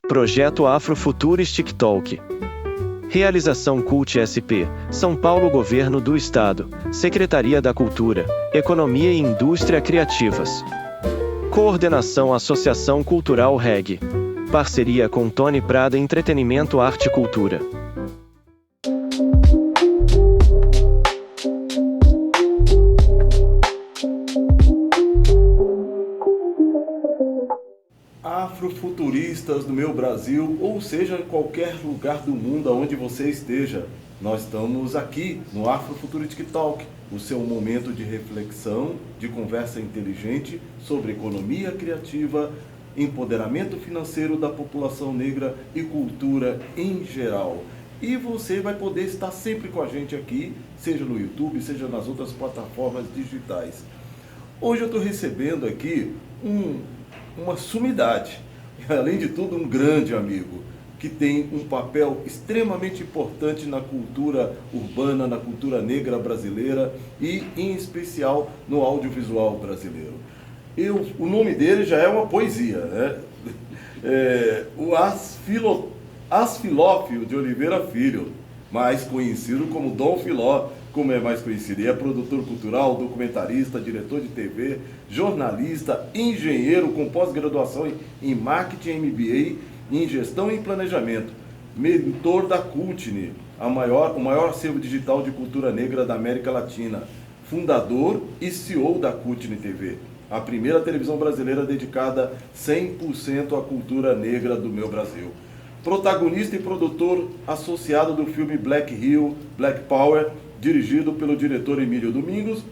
Projeto Afrofuturistic Talk. Realização Cult SP, São Paulo Governo do Estado, Secretaria da Cultura, Economia e Indústria Criativas. Coordenação Associação Cultural REG. Parceria com Tony Prada Entretenimento Arte e Cultura. Afrofuturistas do meu Brasil, ou seja, em qualquer lugar do mundo onde você esteja, nós estamos aqui no Afrofuturistic Talk, o seu momento de reflexão, de conversa inteligente sobre economia criativa, empoderamento financeiro da população negra e cultura em geral. E você vai poder estar sempre com a gente aqui, seja no YouTube, seja nas outras plataformas digitais. Hoje eu estou recebendo aqui uma sumidade, além de tudo um grande amigo, que tem um papel extremamente importante na cultura urbana, na cultura negra brasileira e, em especial, no audiovisual brasileiro. O nome dele já é uma poesia, né? O Asfilófio de Oliveira Filho, mais conhecido como Dom Filó, como é mais conhecido. Ele é produtor cultural, documentarista, diretor de TV, jornalista, engenheiro com pós-graduação em marketing, MBA, em gestão e planejamento, mentor da Cultne, o maior acervo digital de cultura negra da América Latina, fundador e CEO da Cultne TV, a primeira televisão brasileira dedicada 100% à cultura negra do meu Brasil. Protagonista e produtor associado do filme Black Hill, Black Power, dirigido pelo diretor Emílio Domingos,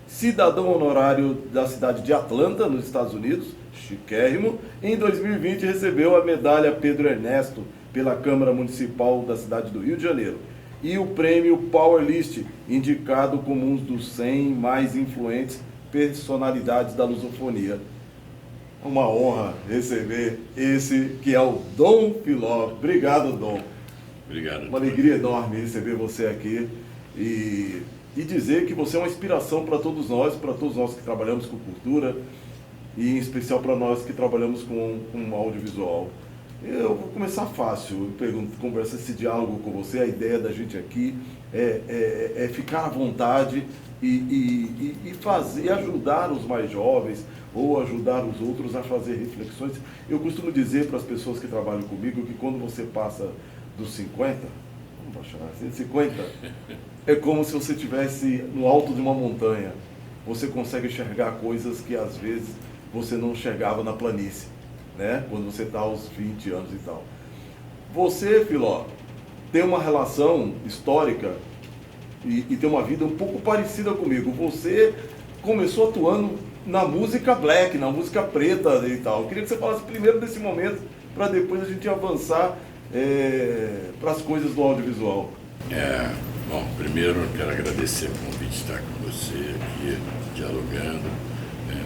cidadão honorário da cidade de Atlanta, nos Estados Unidos, chiquérrimo. Em 2020 recebeu a medalha Pedro Ernesto pela Câmara Municipal da cidade do Rio de Janeiro e o prêmio Power List, indicado como um dos 100 mais influentes personalidades da lusofonia. Uma honra receber esse que é o Dom Filó. Obrigado, Dom. Obrigado. Uma alegria enorme receber você aqui e dizer que você é uma inspiração para todos nós que trabalhamos com cultura e em especial para nós que trabalhamos com audiovisual. Eu vou começar fácil, conversar esse diálogo com você. A ideia da gente aqui é ficar à vontade e fazer, ajudar os mais jovens ou ajudar os outros a fazer reflexões. Eu costumo dizer para as pessoas que trabalham comigo que quando você passa dos 50, vamos achar assim, 50, é como se você estivesse no alto de uma montanha. Você consegue enxergar coisas que às vezes você não enxergava na planície, né? Quando você está aos 20 anos e tal. Você, Filó, tem uma relação histórica e tem uma vida um pouco parecida comigo. Você começou atuando na música black, na música preta e tal. Eu queria que você falasse primeiro desse momento, para depois a gente avançar para as coisas do audiovisual. Bom, primeiro eu quero agradecer o convite de estar com você aqui, dialogando, né?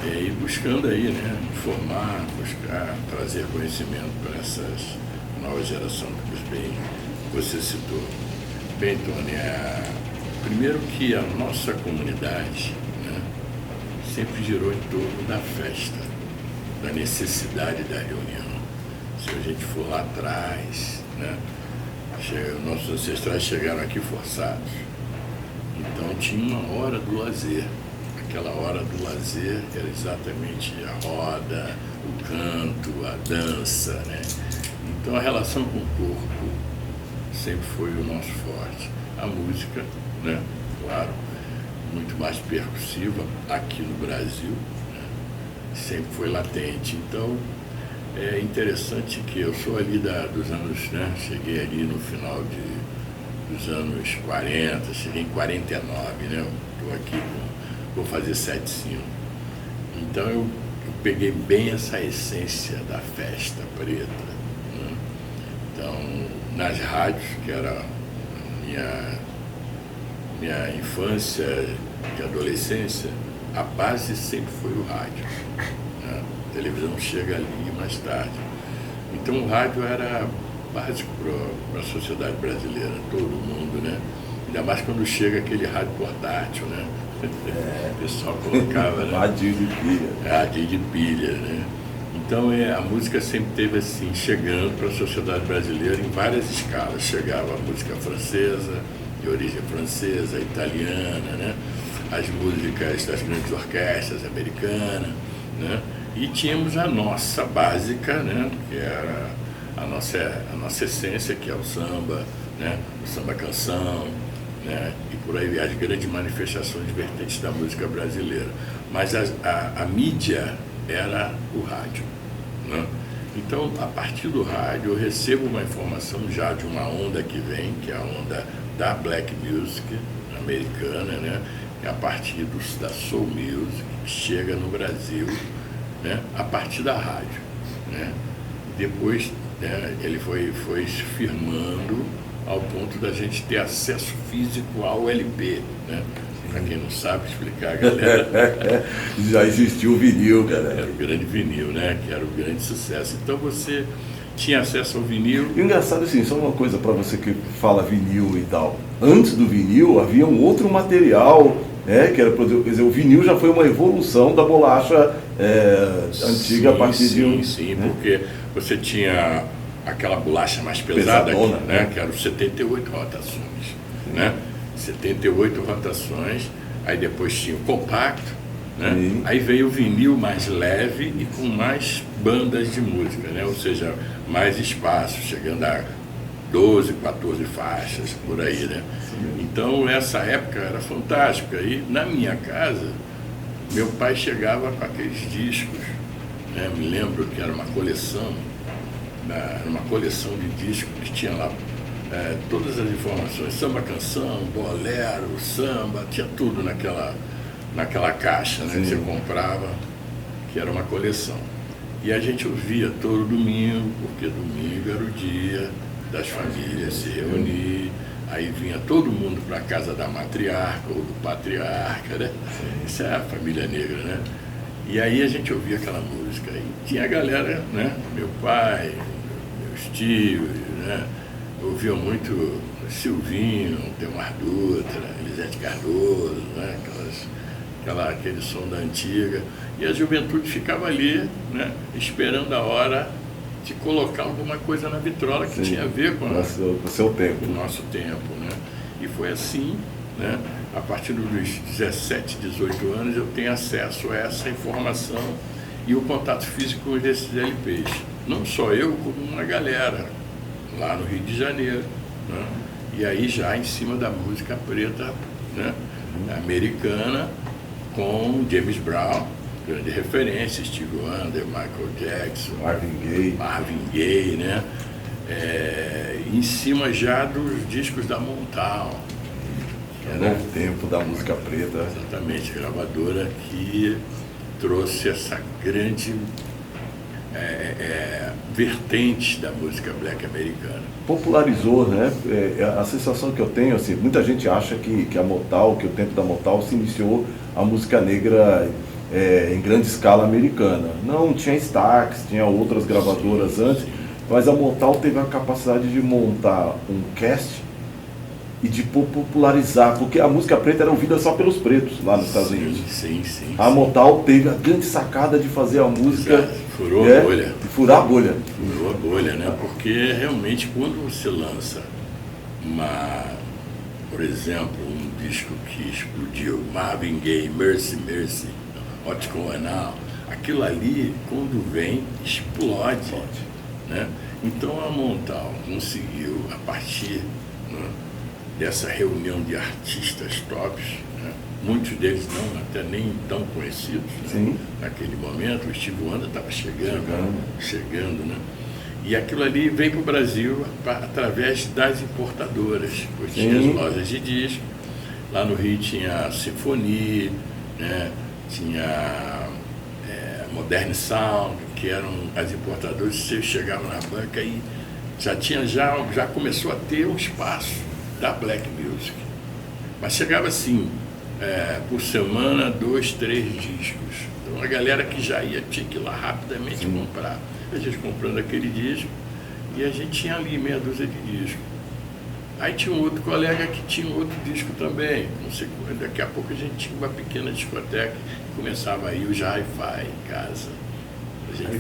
E buscando aí, né, informar, buscar, trazer conhecimento para essas novas gerações, que bem você citou. Bem, Tony, primeiro que a nossa comunidade, né, sempre girou em torno da festa, da necessidade da reunião. Se a gente for lá atrás, né, nossos ancestrais chegaram aqui forçados, então tinha uma hora do lazer. Aquela hora do lazer era exatamente a roda, o canto, a dança, né? Então a relação com o corpo sempre foi o nosso forte. A música, né, claro, muito mais percussiva aqui no Brasil, né, sempre foi latente. Então é interessante que eu sou ali dos anos, né, cheguei ali no final dos anos 40, cheguei em 49, né, estou aqui, vou fazer 75. Então eu peguei bem essa essência da festa preta, né? Então, nas rádios, que era minha infância e adolescência, a base sempre foi o rádio, né? A televisão chega ali mais tarde. Então o rádio era básico para a sociedade brasileira, todo mundo, né? Ainda mais quando chega aquele rádio portátil, né? O pessoal colocava, né? Radinho de pilha. Radinho de pilha, né? Então a música sempre teve assim, chegando para a sociedade brasileira em várias escalas. Chegava a música francesa, de origem francesa, italiana, né? As músicas das grandes orquestras americanas, né? E tínhamos a nossa básica, né? Que era a nossa essência, que é o samba, né? O samba canção, né? E por aí as grandes manifestações vertentes da música brasileira. Mas a mídia era o rádio, né? Então, a partir do rádio, eu recebo uma informação já de uma onda que vem, que é a onda da Black Music americana, né? A partir da Soul Music, que chega no Brasil, né? A partir da rádio, né? Depois, né, ele foi se firmando ao ponto da gente ter acesso físico ao LP, né? Para quem não sabe explicar, galera. Já existiu o vinil, galera. Era o grande vinil, né? Que era o grande sucesso. Então você tinha acesso ao vinil. E o engraçado assim, só uma coisa para você que fala vinil e tal. Antes do vinil havia um outro material, né? Que era, por exemplo, o vinil já foi uma evolução da bolacha antiga, sim, a partir de um. Sim, né? porque você tinha aquela bolacha mais pesada, Pesadona, aqui, né? Que eram 78 rotações, né? 78 rotações, aí depois tinha o compacto, né? Aí veio o vinil mais leve e com mais bandas de música, né? Ou seja, mais espaço, chegando a 12, 14 faixas, por aí, né? Então essa época era fantástica. E na minha casa, meu pai chegava com aqueles discos, né? Me lembro que era uma coleção de discos que tinha lá todas as informações, samba canção, bolero, samba, tinha tudo naquela caixa, né, que você comprava, que era uma coleção. E a gente ouvia todo domingo, porque domingo era o dia das famílias se reunir, aí vinha todo mundo para a casa da matriarca ou do patriarca, né? Isso é a família negra, né? E aí a gente ouvia aquela música, e tinha a galera, né? Meu pai, meus tios, né? Ouviam muito Silvinho, Temar Dutra, Elisete Cardoso, né? Aquele som da antiga. E a juventude ficava ali, né? Esperando a hora de colocar alguma coisa na vitrola que tinha a ver com o seu tempo. O nosso tempo, né? E foi assim, né? A partir dos 17, 18 anos eu tenho acesso a essa informação e o contato físico desses LPs. Não só eu, como uma galera lá no Rio de Janeiro, né? E aí já em cima da música preta, né? Americana, com James Brown, grande referência, Stevie Wonder, Michael Jackson, Marvin Gaye, né? Em cima já dos discos da Motown. Era o tempo da música preta. Exatamente, gravadora que trouxe essa grande vertente da música black americana. Popularizou, né? A sensação que eu tenho, assim, muita gente acha que a Motown, que o tempo da Motown se iniciou a música negra em grande escala americana. Não, tinha Stax, tinha outras gravadoras antes, mas a Motown teve a capacidade de montar um cast e de popularizar, porque a música preta era ouvida só pelos pretos lá nos Estados Unidos. Sim. A Motown teve a grande sacada de fazer a música... Furou a bolha. Furar a bolha. Furou a bolha, né? Porque realmente quando você lança por exemplo, um disco que explodiu, Marvin Gaye, Mercy, What's Going On, aquilo ali, quando vem, explode. Né? Então a Motown conseguiu, a partir, né, dessa reunião de artistas tops, né, muitos deles não até nem tão conhecidos, né, naquele momento, o Stevie Wonder estava chegando, né? E aquilo ali veio para o Brasil através das importadoras, porque tinha as lojas de disco, lá no Rio tinha a Sinfonia, né, tinha Modern Sound, que eram as importadoras. Você chegava na banca e já começou a ter um espaço da Black Music. Mas chegava assim, por semana, 2, 3 discos. Então a galera que já tinha que ir lá rapidamente comprar. A gente comprando aquele disco e a gente tinha ali meia dúzia de discos. Aí tinha um outro colega que tinha um outro disco também. Daqui a pouco a gente tinha uma pequena discoteca e começava aí o hi-fi em casa. A gente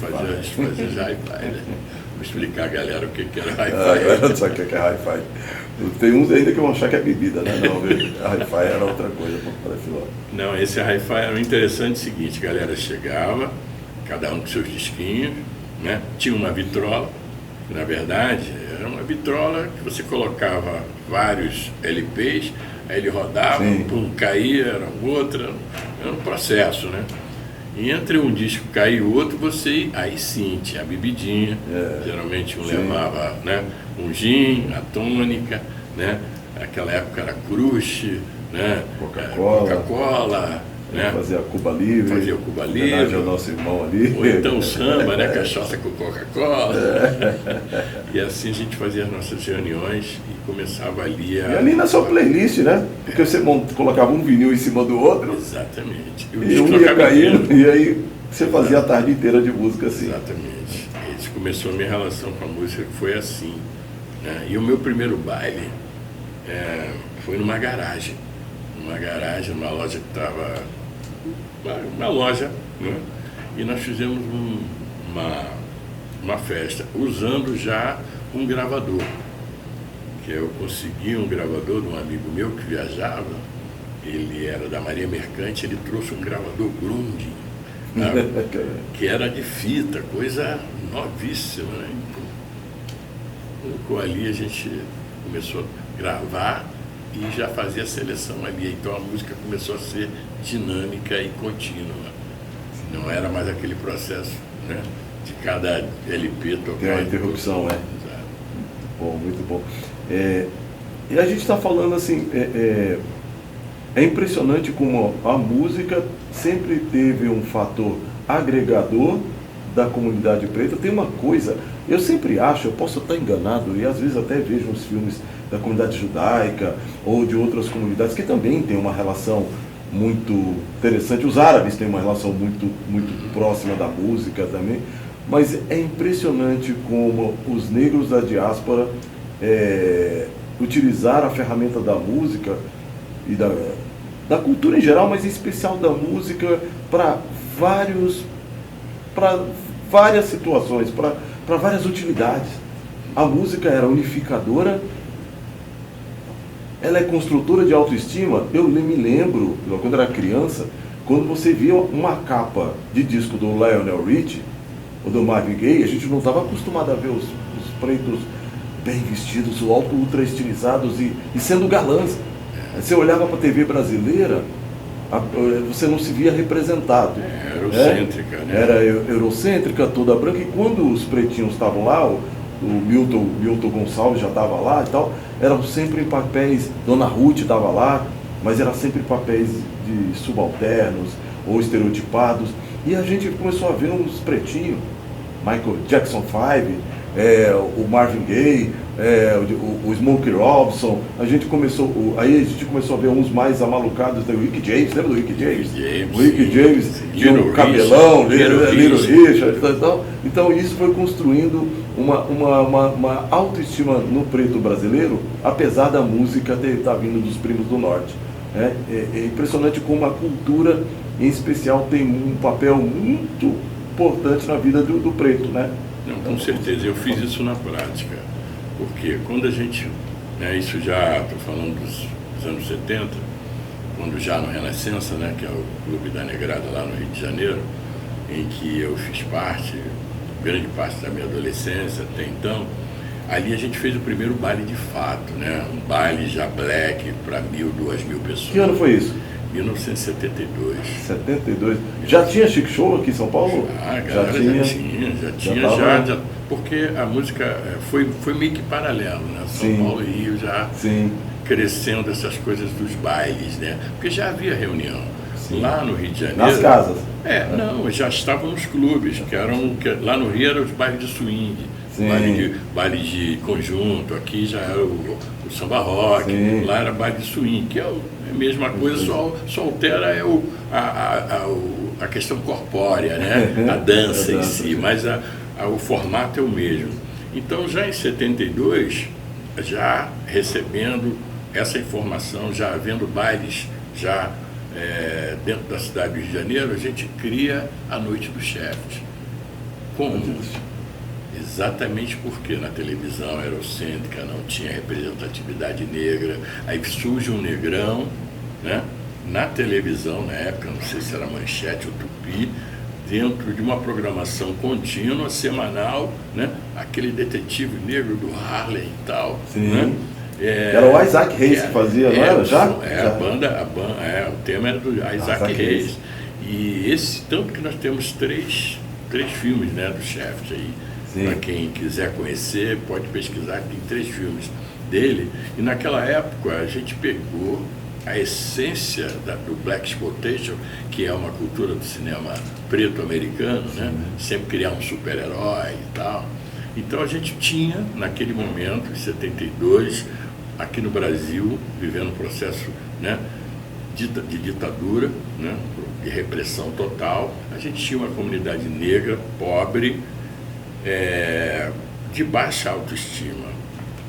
fazia já hi-fi, né? Vou explicar a galera o que era hi-fi. Não sabe o que é hi-fi. Tem uns ainda que vão achar que é bebida, né? Não, a hi-fi era outra coisa para filó. Não, esse hi-fi era o interessante o seguinte, a galera chegava, cada um com seus disquinhos, né? Tinha uma vitrola, que na verdade era uma vitrola que você colocava vários LPs, aí ele rodava, pum, caía, era outra, era um processo, né? E entre um disco cair e o outro, aí sim, tinha a bebidinha, geralmente um levava, né, um gin, a tônica, né? Naquela época era Crush, né? Coca-Cola, né? Fazia Cuba Livre. Fazia o Cuba Livre. O nosso irmão ali. Ou então samba, né? Cachaça com Coca-Cola. E assim a gente fazia as nossas reuniões e começava ali E ali na sua playlist, né? Porque você colocava um vinil em cima do outro. Exatamente. E um ia caindo, e aí você fazia a tarde inteira de música assim. Exatamente. E começou a minha relação com a música, que foi assim, né? E o meu primeiro baile foi numa garagem. Numa loja que estava... Uma loja, né? E nós fizemos uma festa usando já um gravador, que eu consegui um gravador de um amigo meu que viajava, ele era da Maria Mercante, ele trouxe um gravador Grundig, que era de fita, coisa novíssima, né? Colocou ali, a gente começou a gravar e já fazia a seleção ali, então a música começou a ser dinâmica e contínua, não era mais aquele processo, né, de cada LP tocar. Tem uma interrupção, Exato. Muito bom. E a gente está falando assim, é impressionante como a música sempre teve um fator agregador da comunidade preta. Tem uma coisa, eu sempre acho, eu posso estar enganado, e às vezes até vejo uns filmes da comunidade judaica ou de outras comunidades que também tem uma relação muito interessante. Os árabes têm uma relação muito próxima da música também, mas é impressionante como os negros da diáspora utilizaram a ferramenta da música e da cultura em geral, mas em especial da música para várias situações, para várias utilidades. A música era unificadora, ela é construtora de autoestima. Eu me lembro, quando era criança, quando você via uma capa de disco do Lionel Richie ou do Marvin Gaye, a gente não estava acostumado a ver os pretos bem vestidos, ultra estilizados e sendo galãs. Você olhava para a TV brasileira, você não se via representado. Eurocêntrica, né? Era eurocêntrica, toda branca, e quando os pretinhos estavam lá, o Milton Gonçalves já estava lá e tal, eram sempre em papéis, Dona Ruth estava lá, mas era sempre papéis de subalternos ou estereotipados, e a gente começou a ver uns pretinhos, Michael Jackson 5, o Marvin Gaye, o Smokey Robinson. Aí a gente começou a ver uns mais amalucados, o Rick James, lembra do Rick James? O Rick James tinha um cabelão, Little Richard e tal. Então isso foi construindo uma autoestima no preto brasileiro, apesar da música estar vindo dos primos do norte. É impressionante como a cultura, em especial, tem um papel muito importante na vida do preto, né? Não, com certeza, eu fiz isso na prática, porque quando a gente, isso já, estou falando dos anos 70, quando já no Renascença, né, que é o Clube da Negrada lá no Rio de Janeiro, em que eu fiz parte, grande parte da minha adolescência até então, ali a gente fez o primeiro baile de fato, né, um baile já black para 1.000, 2.000 pessoas. Que ano foi isso? 1972. 72. Já tinha Chic Show aqui em São Paulo? Já tinha, porque a música foi meio que paralelo, né? São Paulo e Rio já crescendo essas coisas dos bailes, né? Porque já havia reunião. Lá no Rio de Janeiro... Nas casas? Não, já estavam nos clubes, lá no Rio eram os bailes de swing, baile de conjunto, aqui já era o samba rock, lá era baile de swing, que é a mesma coisa, só altera a questão corpórea, né? A dança em si, mas o formato é o mesmo. Então já em 72, já recebendo essa informação, já havendo bailes dentro da cidade do Rio de Janeiro, a gente cria a Noite dos Chefes. Como? Exatamente porque na televisão eurocêntrica não tinha representatividade negra, aí surge um negrão, né? Na televisão, na época, não sei se era Manchete ou Tupi, dentro de uma programação contínua, semanal, né? Aquele detetive negro do Harlem e tal. Sim. Né? Era o Isaac Hayes que fazia, não era? Já? O tema era do Isaac Hayes. E esse, tanto que nós temos três filmes, né, do Shaft aí. Para quem quiser conhecer, pode pesquisar, que tem 3 filmes dele. E naquela época a gente pegou a essência do Black Exploitation, que é uma cultura do cinema preto americano, né? Sempre criar um super-herói e tal. Então a gente tinha, naquele momento, em 72, aqui no Brasil, vivendo um processo, né, de ditadura, né, de repressão total, a gente tinha uma comunidade negra, pobre, de baixa autoestima,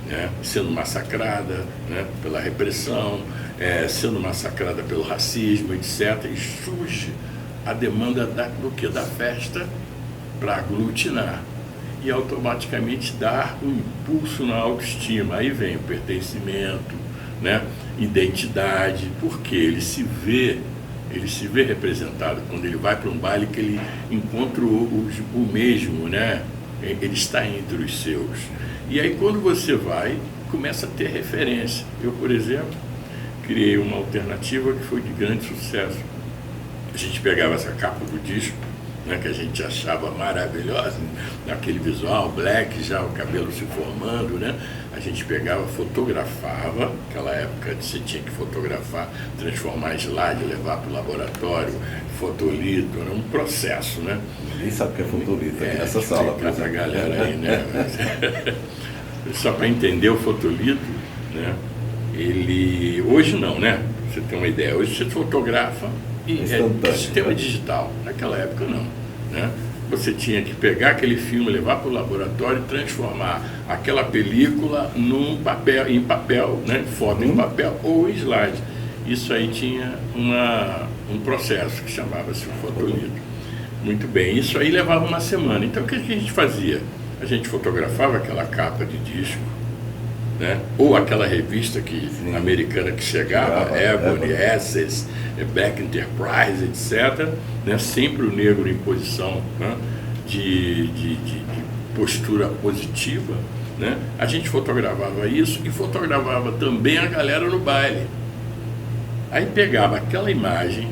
né, sendo massacrada, né, pela repressão, sendo massacrada pelo racismo, etc. E surge a demanda do quê? Da festa para aglutinar e automaticamente dar um impulso na autoestima. Aí vem o pertencimento, né, identidade, porque ele se vê representado quando ele vai para um baile, que ele encontra o mesmo, né? Ele está entre os seus. E aí quando você vai, começa a ter referência. Eu, por exemplo, criei uma alternativa que foi de grande sucesso. A gente pegava essa capa do disco, né, que a gente achava maravilhosa, aquele visual black, já o cabelo se formando, né? A gente pegava, fotografava, naquela época você tinha que fotografar, transformar slide, levar para o laboratório, fotolito, era um processo, né? Ninguém sabe o que é fotolito aqui nessa sala. Essa galera aí, né? Só para entender o fotolito, né? Ele, hoje não, né? Você tem uma ideia, hoje você fotografa e é sistema digital, naquela época não, né? Você tinha que pegar aquele filme, levar para o laboratório e transformar aquela película em papel, né? Foto em papel ou slide. Isso aí tinha um processo que chamava-se o fotolito. Muito bem, isso aí levava uma semana. Então o que a gente fazia? A gente fotografava aquela capa de disco, né? Ou aquela revista americana que chegava, Ebony, Essence, Black Enterprise, etc., né? Sempre o negro em posição, né, de postura positiva, né? A gente fotografava isso e fotografava também a galera no baile. Aí pegava aquela imagem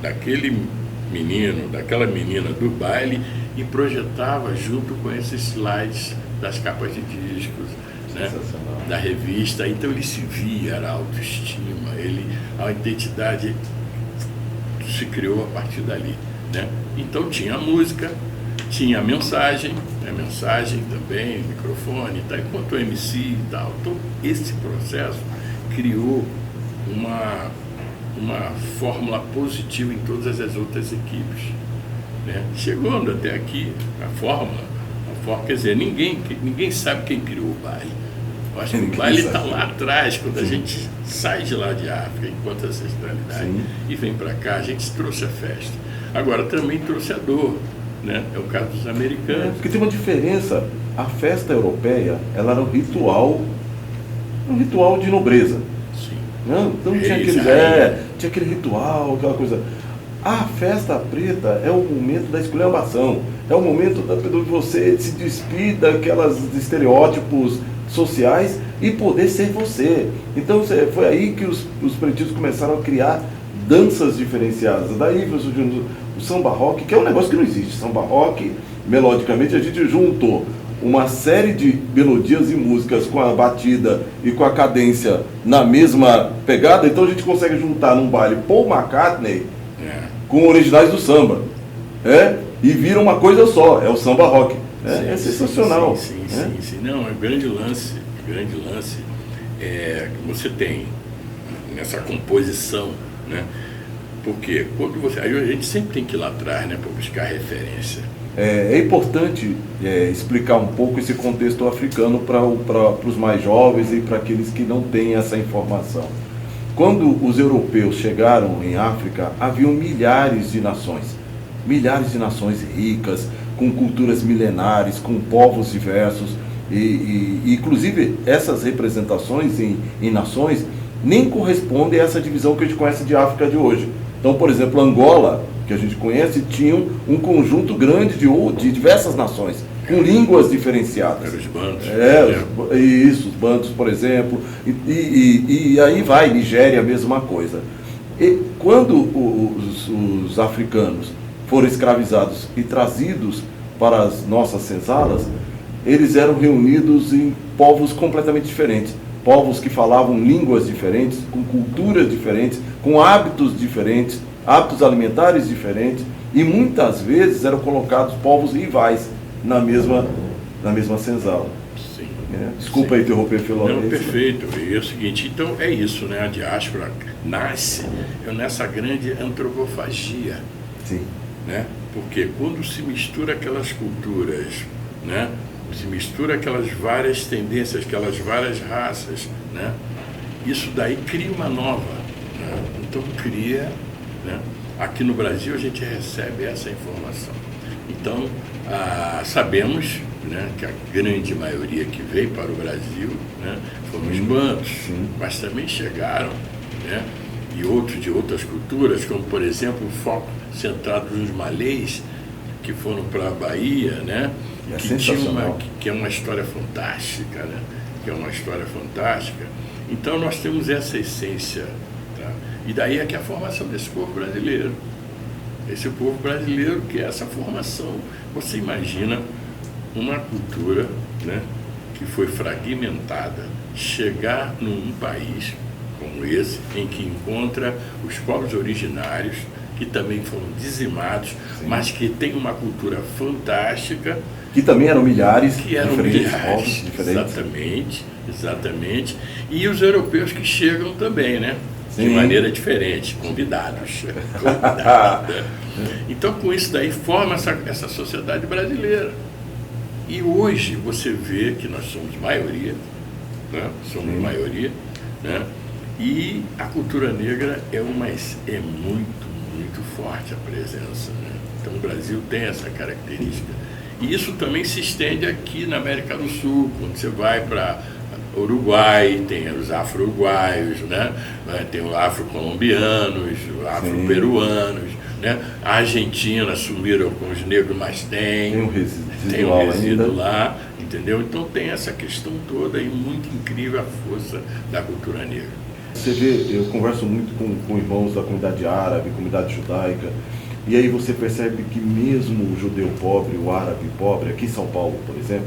daquele menino, daquela menina do baile e projetava junto com esses slides das capas de discos, né, da revista. Então ele se via, era a autoestima, a identidade se criou a partir dali, né? Então tinha a música, tinha a mensagem também, microfone, tá, enquanto o MC e tal. Então esse processo criou uma fórmula positiva em todas as outras equipes, né? Chegando até aqui, a fórmula, quer dizer, ninguém sabe quem criou o baile. Eu acho que o baile está lá atrás, quando a gente sai de lá de África, enquanto ancestralidade, e vem para cá, a gente trouxe a festa. Agora também trouxe a dor, né? É o caso dos americanos. Porque tem uma diferença. A festa europeia, ela era um ritual de nobreza. Sim. Não? Então tinha aquele ritual, aquela coisa. A festa preta é o momento da esculhambação, é o momento de você se despir daquelas estereótipos sociais e poder ser você. Então foi aí que os pretinhos começaram a criar danças diferenciadas. Daí foi surgindo o samba rock, que é um negócio que não existe. Samba rock, melodicamente, a gente juntou uma série de melodias e músicas com a batida e com a cadência na mesma pegada, então a gente consegue juntar num baile Paul McCartney com originais do samba, e vira uma coisa só, é o samba rock. É sensacional. Sim. Não, é grande lance que você tem nessa composição, né? Porque quando a gente sempre tem que ir lá atrás, né, para buscar referência. É importante explicar um pouco esse contexto africano para os mais jovens e para aqueles que não têm essa informação. Quando os europeus chegaram em África, haviam milhares de nações ricas, com culturas milenares, com povos diversos, e inclusive essas representações em nações nem correspondem a essa divisão que a gente conhece de África de hoje. Então, por exemplo, Angola, que a gente conhece, tinha um conjunto grande de diversas nações, com línguas diferenciadas. Os bandos. Isso, os bandos, por exemplo. E aí vai, Nigéria, a mesma coisa. E quando os africanos foram escravizados e trazidos para as nossas senzalas, eles eram reunidos em povos completamente diferentes. Povos que falavam línguas diferentes, com culturas diferentes, com hábitos diferentes, hábitos alimentares diferentes, e muitas vezes eram colocados povos rivais na mesma senzala. Sim. Desculpa Sim. interromper, Filó. Não, perfeito. E é o seguinte, então é isso, né? A diáspora nasce nessa grande antropofagia. Sim. Né? Porque quando se mistura aquelas culturas, né? Se mistura aquelas várias tendências, aquelas várias raças, né? Isso daí cria uma nova, né? Então cria, né? Aqui no Brasil a gente recebe essa informação. Então sabemos, né, que a grande maioria que veio para o Brasil, né, foram os bantos, mas também chegaram, né, e outros de outras culturas, como por exemplo o foco centrado nos malês, que foram para a Bahia, né? Que é uma história fantástica, né? Que é uma história fantástica. Então nós temos essa essência, tá? E daí é que a formação desse povo brasileiro. Esse povo brasileiro, que é essa formação. Você imagina uma cultura, né, que foi fragmentada, chegar num país como esse, em que encontra os povos originários, que também foram dizimados, sim, mas que tem uma cultura fantástica. Que também eram milhares. Que eram milhares, exatamente. E os europeus que chegam também, né? Sim. De maneira diferente, convidados. Então, com isso daí, forma essa sociedade brasileira. E hoje você vê que nós somos maioria, né? Somos sim, maioria, né? E a cultura negra é muito forte a presença, né? Então o Brasil tem essa característica. E isso também se estende aqui na América do Sul, quando você vai para Uruguai, tem os afro-uruguaios, né? Tem os afro-colombianos, os afro-peruanos, né? A Argentina assumiram com os negros, mas tem um resíduo lá, entendeu? Então tem essa questão toda e muito incrível a força da cultura negra. Você vê, eu converso muito com irmãos da comunidade árabe, comunidade judaica, e aí você percebe que mesmo o judeu pobre, o árabe pobre, aqui em São Paulo, por exemplo,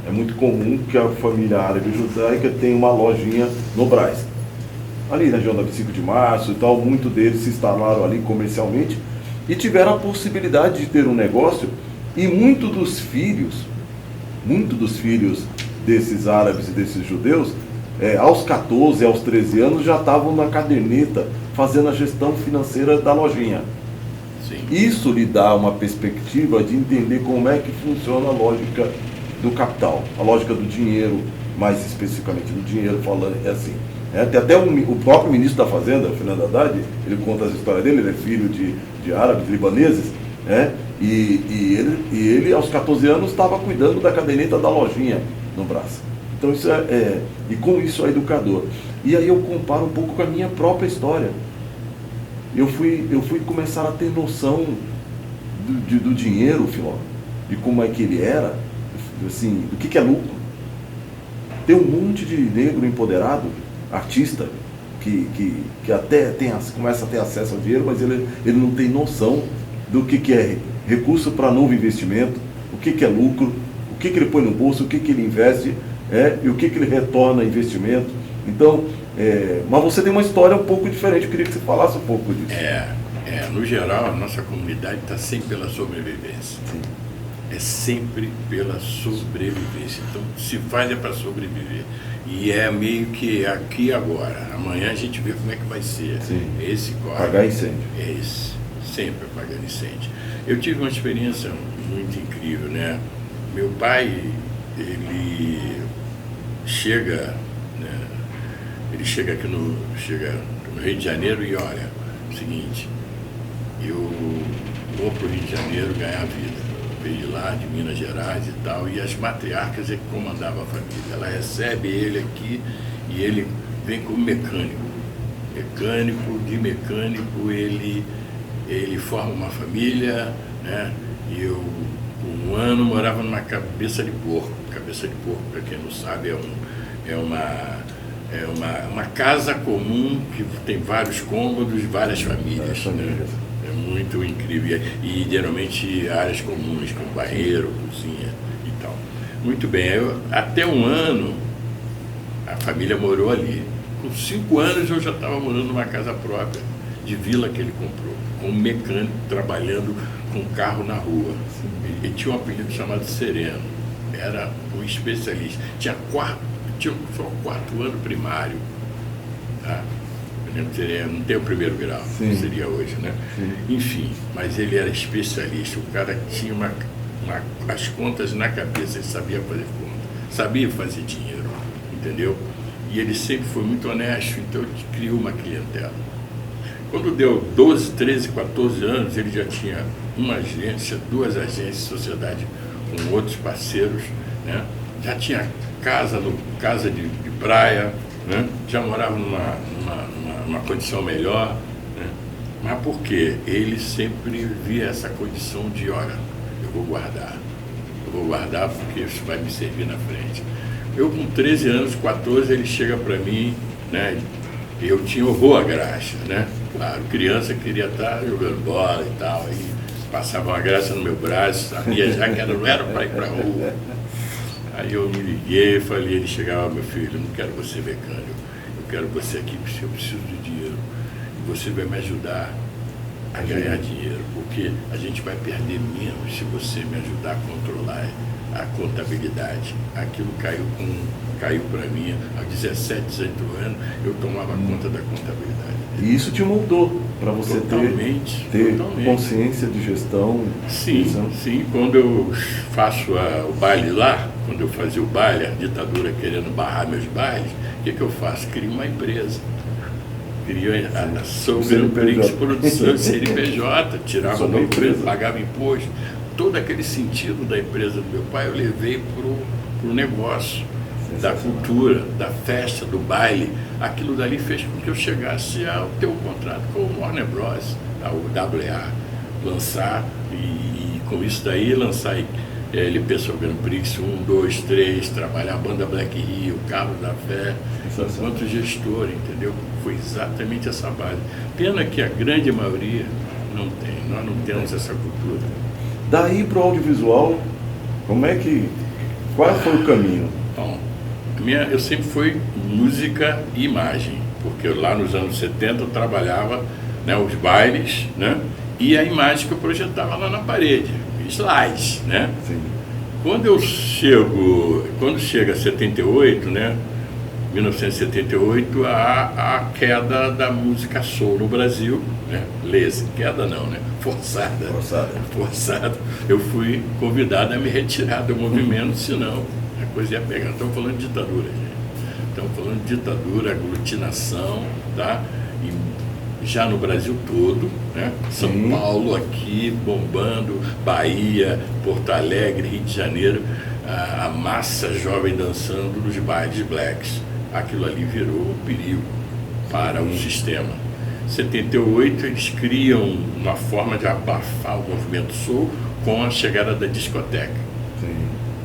é muito comum que a família árabe judaica tenha uma lojinha no Brás. Ali na região da 25 de março e tal, muitos deles se instalaram ali comercialmente e tiveram a possibilidade de ter um negócio, e muitos dos filhos desses árabes e desses judeus, aos 14, aos 13 anos, já estavam na caderneta fazendo a gestão financeira da lojinha. Sim. Isso lhe dá uma perspectiva de entender como é que funciona a lógica do capital, a lógica do dinheiro, mais especificamente do dinheiro, falando assim. Tem até o próprio ministro da Fazenda, Fernando Haddad, ele conta as histórias dele, ele é filho de árabes, libaneses, e ele aos 14 anos estava cuidando da caderneta da lojinha no Brás. Então isso e com isso é educador. E aí eu comparo um pouco com a minha própria história. Eu fui começar a ter noção do dinheiro, Filó, de como é que ele era, assim, do que é lucro. Tem um monte de negro empoderado, artista, que até começa a ter acesso ao dinheiro, mas ele não tem noção do que é recurso para novo investimento, o que é lucro, o que ele põe no bolso, o que ele investe, e o que ele retorna a investimento. Então, mas você tem uma história um pouco diferente, eu queria que você falasse um pouco disso. No geral, a nossa comunidade está sempre pela sobrevivência. Sim. É sempre pela sobrevivência. Então, se faz para sobreviver. E é meio que aqui agora. Amanhã a gente vê como é que vai ser. Sim. Esse corre. Apagar incêndio. É esse. Sempre apagando incêndio. Eu tive uma experiência muito incrível, né? Meu pai, ele chega aqui no Rio de Janeiro e olha, o seguinte, eu vou para o Rio de Janeiro ganhar vida. veio lá de Minas Gerais e tal, e as matriarcas é que comandavam a família. Ela recebe ele aqui e ele vem como mecânico. De mecânico ele forma uma família, né? E eu, por um ano, morava numa cabeça de porco. Cabeça de porco, para quem não sabe, é uma casa comum que tem vários cômodos, várias famílias. Né? É muito incrível. E geralmente áreas comuns, com banheiro, cozinha e tal. Muito bem, até um ano a família morou ali. Com 5 anos eu já estava morando numa casa própria, de vila que ele comprou, com um mecânico trabalhando com carro na rua. Ele tinha um apelido chamado Sereno, era um especialista. Tinha só 4 anos primário. Tá? Não tem o primeiro grau, seria hoje, né? Sim. Enfim, mas ele era especialista, o cara tinha as contas na cabeça, ele sabia fazer conta, sabia fazer dinheiro, entendeu? E ele sempre foi muito honesto, então ele criou uma clientela. Quando deu 12, 13, 14 anos, ele já tinha uma agência, 2 agências, sociedade com outros parceiros, né? Já tinha casa de praia, né? Já morava numa condição melhor, né? Mas por quê? Ele sempre via essa condição de, olha, eu vou guardar porque isso vai me servir na frente. Eu com 13 anos, 14, ele chega para mim, né? Eu tinha horror à graxa, né? Claro, criança queria estar jogando bola e tal, aí passava uma graxa no meu braço, sabia já que não era para ir para a rua. Aí eu me liguei e falei, ele chegava, meu filho, eu não quero você mecânico, eu quero você aqui porque eu preciso de dinheiro. E você vai me ajudar a ganhar dinheiro, porque a gente vai perder menos se você me ajudar a controlar a contabilidade. Aquilo caiu para mim, aos 17, 18 anos, eu tomava conta da contabilidade. E isso te moldou para você ter consciência de gestão? Sim. Quando eu faço o baile lá, quando eu fazia o baile, a ditadura querendo barrar meus bailes, o que eu faço? Crio uma empresa. Crio a São Grand Prix Produção, CNPJ, tirava uma empresa, pagava imposto. Todo aquele sentido da empresa do meu pai eu levei para o negócio, da cultura, da festa, do baile. Aquilo dali fez com que eu chegasse a ter um contrato com o Warner Bros, a WA, lançar, e com isso daí lançar LP São Grand Prix 1, 2, 3, trabalhar a banda Black Rio, Carlos da Fé, enquanto gestor, entendeu? Foi exatamente essa base. Pena que a grande maioria não tem, nós não temos essa cultura. Daí para o audiovisual, qual foi o caminho? Bom, eu sempre fui música e imagem, porque lá nos anos 70 eu trabalhava, né, os bailes, né, e a imagem que eu projetava lá na parede, slides, né? Sim. Quando chega 78, né, 1978, a queda da música soul no Brasil, né? Queda não, né? Forçada. Eu fui convidado a me retirar do movimento, senão a coisa ia pegar. Estamos falando de ditadura, gente. Estamos falando de ditadura, aglutinação, tá? E já no Brasil todo, né? São Paulo aqui bombando, Bahia, Porto Alegre, Rio de Janeiro, a massa jovem dançando nos bailes blacks. Aquilo ali virou um perigo para o sistema. Em 78 eles criam uma forma de abafar o movimento soul com a chegada da discoteca.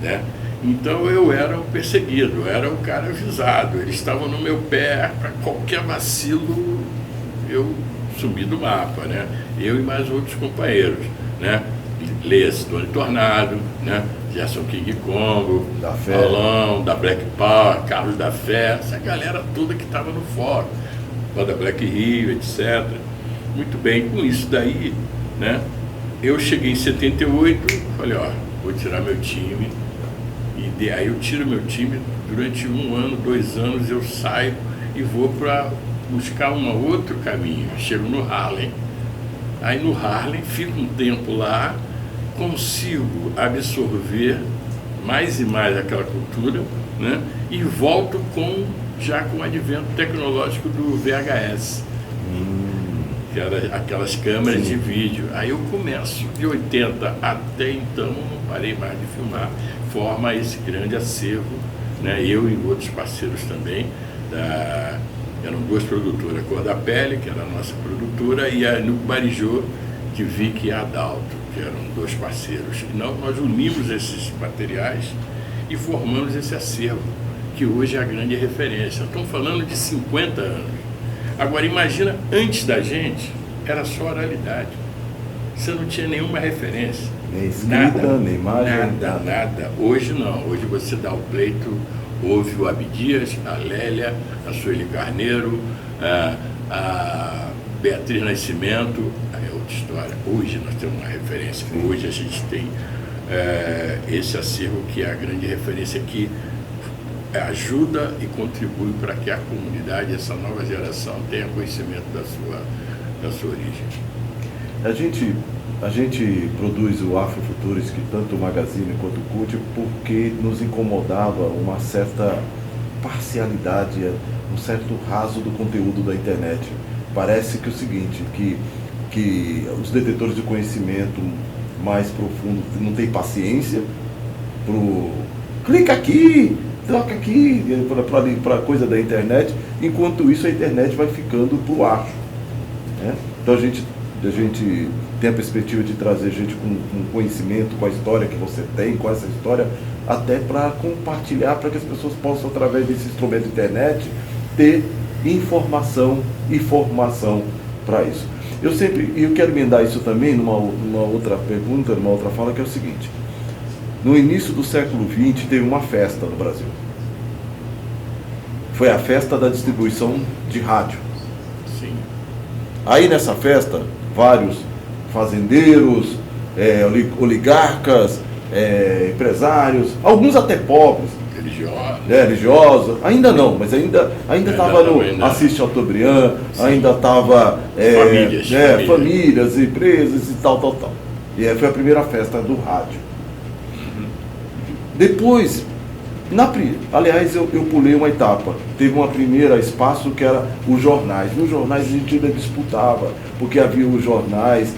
Né? Então eu era o perseguido, eu era o cara avisado, eles estavam no meu pé, para qualquer vacilo eu sumi do mapa, né? Eu e mais outros companheiros, né? Tony Tornado, né? Gerson King Congo, Paulão, da Black Power, Carlos da Fé, essa galera toda que estava no fórum, da Black Rio, etc. Muito bem, com isso daí, né? Eu cheguei em 78, falei, vou tirar meu time, e aí eu tiro meu time, durante 1 ano, 2 anos eu saio e vou para buscar um outro caminho. Chego no Harlem, aí no Harlem fico um tempo lá, consigo absorver mais e mais aquela cultura, né? E volto já com o advento tecnológico do VHS. que eram aquelas câmeras de vídeo. Aí eu começo, de 80 até então, não parei mais de filmar, forma esse grande acervo, né? Eu e outros parceiros também, eram duas produtoras, a Cor da Pele, que era a nossa produtora, e a Nuco Barijô, de Vic e Adalto, que eram dois parceiros. E nós unimos esses materiais e formamos esse acervo, que hoje é a grande referência. Estamos falando de 50 anos. Agora, imagina, antes da gente, era só oralidade. Você não tinha nenhuma referência. Nem escrita, nem imagem. Nada. Hoje não. Hoje você dá o pleito, ouve o Abdias, a Lélia, a Sueli Carneiro, a Beatriz Nascimento. Aí é outra história. Hoje nós temos uma referência. Hoje a gente tem esse acervo que é a grande referência que ajuda e contribui para que a comunidade, essa nova geração, tenha conhecimento da sua origem. A gente produz o Afrofuturistic, tanto o Magazine quanto o CUT, porque nos incomodava uma certa parcialidade, um certo raso do conteúdo da internet. Parece que é o seguinte, que os detentores de conhecimento mais profundo não têm paciência clica aqui, troca aqui, para coisa da internet, enquanto isso a internet vai ficando pro ar, né? Então a gente tem a perspectiva de trazer gente com conhecimento, com a história que você tem, com essa história, até para compartilhar, para que as pessoas possam, através desse instrumento de internet, ter informação e formação para isso. Eu quero emendar isso também numa outra pergunta, numa outra fala, que é o seguinte: no início do século XX teve uma festa no Brasil. Foi a festa da distribuição de rádio. Sim. Aí nessa festa, vários fazendeiros, oligarcas, empresários, alguns até pobres, religiosos, ainda não, mas ainda estava no Assis Chateaubriand, ainda estava famílias, empresas e tal. E foi a primeira festa do rádio. Depois, aliás, eu pulei uma etapa. Teve uma primeira espaço que era os jornais. Nos jornais a gente ainda disputava, porque havia os jornais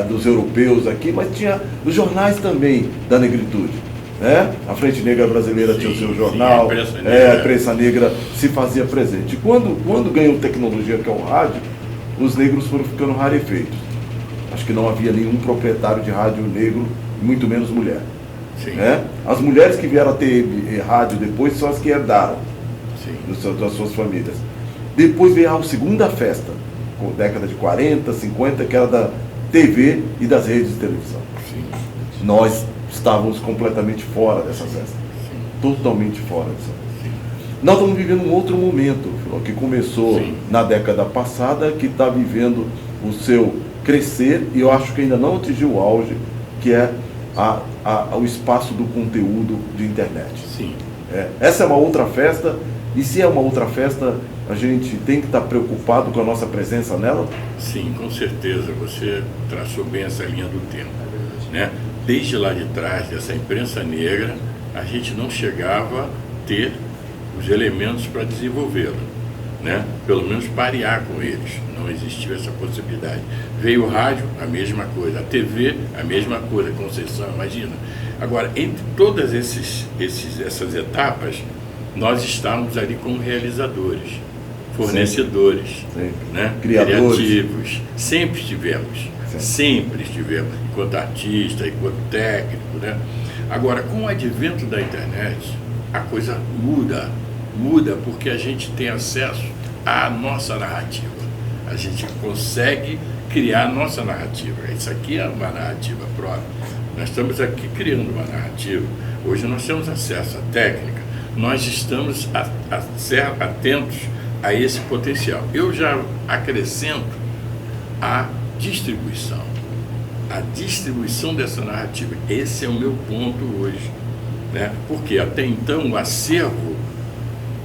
dos europeus aqui, mas tinha os jornais também da negritude, né? A Frente Negra Brasileira tinha o seu jornal, a Prensa Negra se fazia presente. Quando ganhou tecnologia, que é o rádio, os negros foram ficando rarefeitos. Acho que não havia nenhum proprietário de rádio negro, muito menos mulher. Né? As mulheres que vieram a ter rádio depois são as que herdaram das suas famílias. Depois veio a segunda festa, com década de 40, 50, que era da TV e das redes de televisão. Nós estávamos completamente fora dessa festa. Totalmente fora dessa festa. Nós estamos vivendo um outro momento, que começou na década passada, que está vivendo o seu crescer, e eu acho que ainda não atingiu o auge, que é o espaço do conteúdo de internet. Essa é uma outra festa, e se é uma outra festa, a gente tem que estar preocupado com a nossa presença nela? Sim, com certeza, você traçou bem essa linha do tempo, né? Desde lá de trás, dessa imprensa negra, a gente não chegava a ter os elementos para desenvolvê-la, né? Pelo menos parear com eles, não existiu essa possibilidade. Veio o rádio, a mesma coisa, a TV, a mesma coisa, Conceição, imagina. Agora, entre todas essas etapas, nós estávamos ali como realizadores, fornecedores, né? Criativos, sempre estivemos, enquanto artista, enquanto técnico, né? Agora, com o advento da internet, a coisa muda porque a gente tem acesso à nossa narrativa. A gente consegue criar a nossa narrativa. Isso aqui é uma narrativa própria. Nós estamos aqui criando uma narrativa. Hoje nós temos acesso à técnica. Nós estamos atentos a esse potencial. Eu já acrescento a distribuição dessa narrativa. Esse é o meu ponto hoje, né? Porque até então o acervo,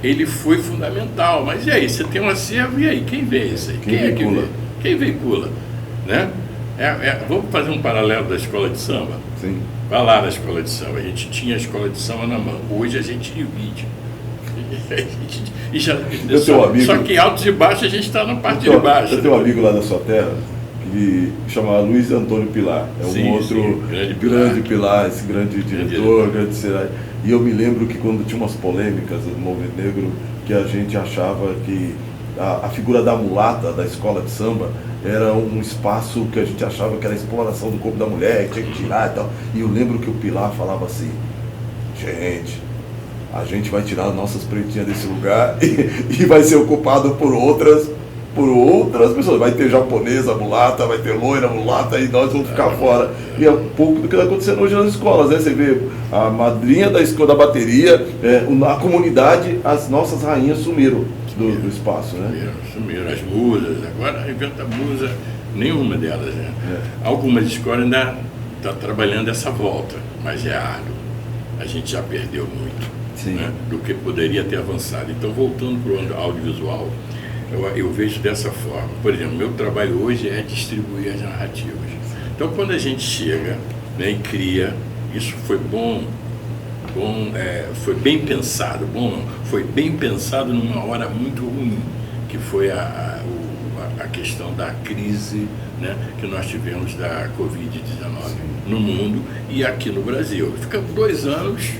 ele foi fundamental. Mas e aí, você tem um acervo, e aí, quem vê isso aí? Quem veicula? Né? Vamos fazer um paralelo da escola de samba? Sim. Vai lá na escola de samba, a gente tinha a escola de samba na mão. Hoje a gente divide. Só que em altos e baixos a gente está na parte de baixo. Eu tenho um amigo lá da sua terra que chama Luiz Antônio Pilar. É um outro grande Pilar, esse grande diretor, grande cidade. E eu me lembro que quando tinha umas polêmicas do movimento negro, que a gente achava que a figura da mulata da escola de samba era um espaço que a gente achava que era a exploração do corpo da mulher, que tinha que tirar e tal. E eu lembro que o Pilar falava assim: gente, a gente vai tirar as nossas pretinhas desse lugar e vai ser ocupado por outras pessoas. Vai ter japonesa, mulata, vai ter loira, mulata, e nós vamos ficar fora. E é um pouco do que está acontecendo hoje nas escolas, né? Você vê a madrinha da escola da bateria, a comunidade, as nossas rainhas sumiram do espaço, né? Sumiram as musas, agora inventa musa, nenhuma delas, né? Algumas escolas ainda estão trabalhando essa volta, mas é árduo. A gente já perdeu muito, né, do que poderia ter avançado. Então, voltando para o audiovisual, eu vejo dessa forma. Por exemplo, meu trabalho hoje é distribuir as narrativas. Então, quando a gente chega, né, e cria, isso foi foi bem pensado. Foi bem pensado numa hora muito ruim, que foi a questão da crise, né, que nós tivemos da Covid-19 no mundo e aqui no Brasil. Ficamos 2 anos...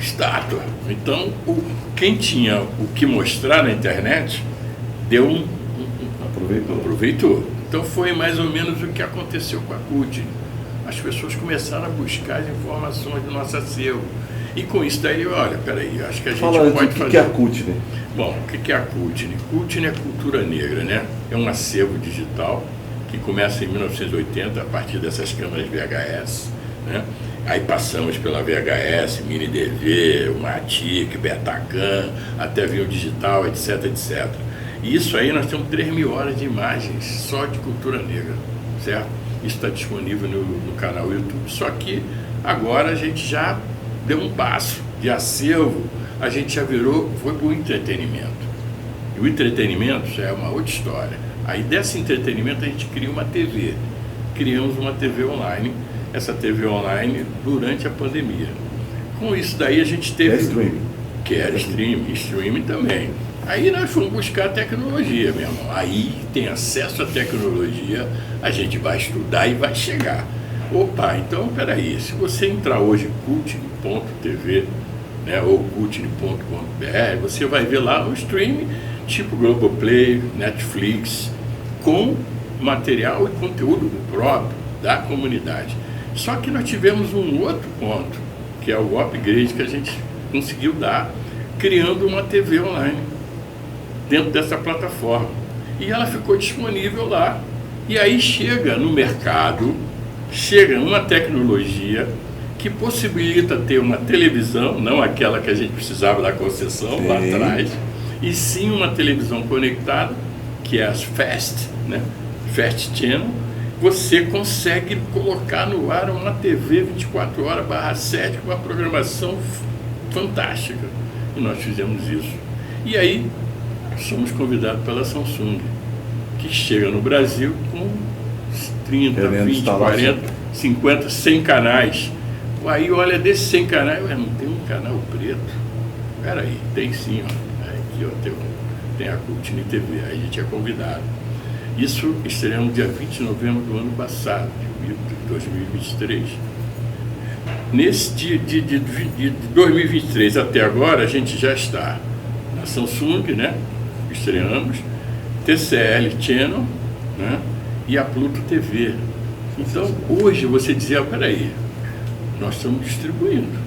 Estátua. Então, quem tinha o que mostrar na internet, aproveitou. Então, foi mais ou menos o que aconteceu com a CUT. As pessoas começaram a buscar as informações do nosso acervo. E com isso daí, olha, peraí, acho que a gente pode fazer... O que é a CUT? Bom, o que é a CUT? CUT é cultura negra, né? É um acervo digital que começa em 1980, a partir dessas câmeras VHS, né? Aí passamos pela VHS, Mini DV, o Matic, Betacam, até vir o digital, etc, etc. E isso aí nós temos 3.000 horas de imagens só de cultura negra, certo? Isso está disponível no canal YouTube. Só que agora a gente já deu um passo de acervo, a gente já foi para o entretenimento. E o entretenimento já é uma outra história. Aí desse entretenimento a gente cria uma TV. Criamos uma TV online. Essa TV online durante a pandemia. Com isso daí a gente teve... streaming. Que era streaming também. Aí nós fomos buscar tecnologia, meu irmão. Aí tem acesso à tecnologia, a gente vai estudar e vai chegar. Opa, então peraí, se você entrar hoje em cult.tv, né, ou cult.com.br, você vai ver lá um streaming tipo Globoplay, Netflix, com material e conteúdo próprio da comunidade. Só que nós tivemos um outro ponto, que é o upgrade que a gente conseguiu dar, criando uma TV online dentro dessa plataforma. E ela ficou disponível lá. E aí chega no mercado, chega uma tecnologia que possibilita ter uma televisão, não aquela que a gente precisava da concessão lá atrás, e sim uma televisão conectada, que é as FAST, né? FAST Channel. Você consegue colocar no ar uma TV 24 horas /7 com uma programação fantástica. E nós fizemos isso. E aí somos convidados pela Samsung, que chega no Brasil com 30, 20, 40, 50, 100 canais. Aí olha, desses 100 canais, não tem um canal preto? Peraí, tem sim, ó. Aqui ó, tem a Cultini TV, aí a gente é convidado. Isso estreamos dia 20 de novembro do ano passado, de 2023. Nesse de 2023 até agora, a gente já está na Samsung, né? Estreamos, TCL Channel, né? E a Pluto TV. Então, hoje você dizia, peraí, nós estamos distribuindo.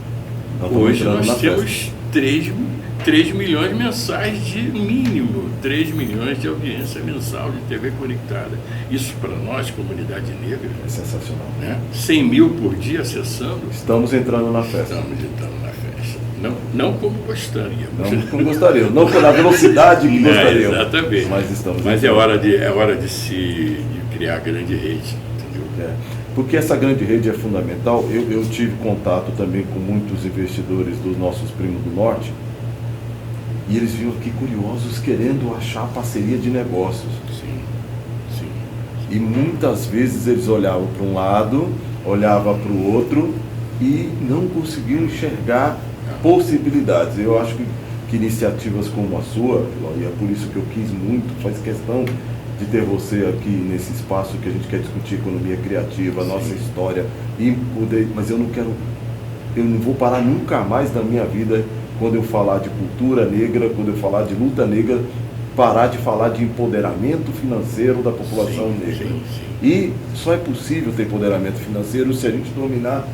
Hoje nós temos 3 milhões mensais de mínimo, 3 milhões de audiência mensal de TV conectada. Isso para nós, comunidade negra, é sensacional. Né? 100 mil por dia acessando. Estamos entrando na festa. Estamos entrando na festa. Não como gostaríamos. Não como gostaríamos. Não pela velocidade que gostaríamos. Exatamente. Mas é hora de criar grande rede. Entendeu? Porque essa grande rede é fundamental. Eu tive contato também com muitos investidores dos nossos primos do Norte. E eles vinham aqui curiosos, querendo achar parceria de negócios. Sim. E muitas vezes eles olhavam para um lado, olhavam para o outro e não conseguiam enxergar possibilidades. Eu acho que que iniciativas como a sua, e é por isso que eu quis muito, faz questão de ter você aqui nesse espaço que a gente quer discutir economia criativa, a nossa história, e poder, mas eu não vou parar nunca mais na minha vida, quando eu falar de cultura negra, quando eu falar de luta negra, parar de falar de empoderamento financeiro da população negra. E só é possível ter empoderamento financeiro se a gente dominar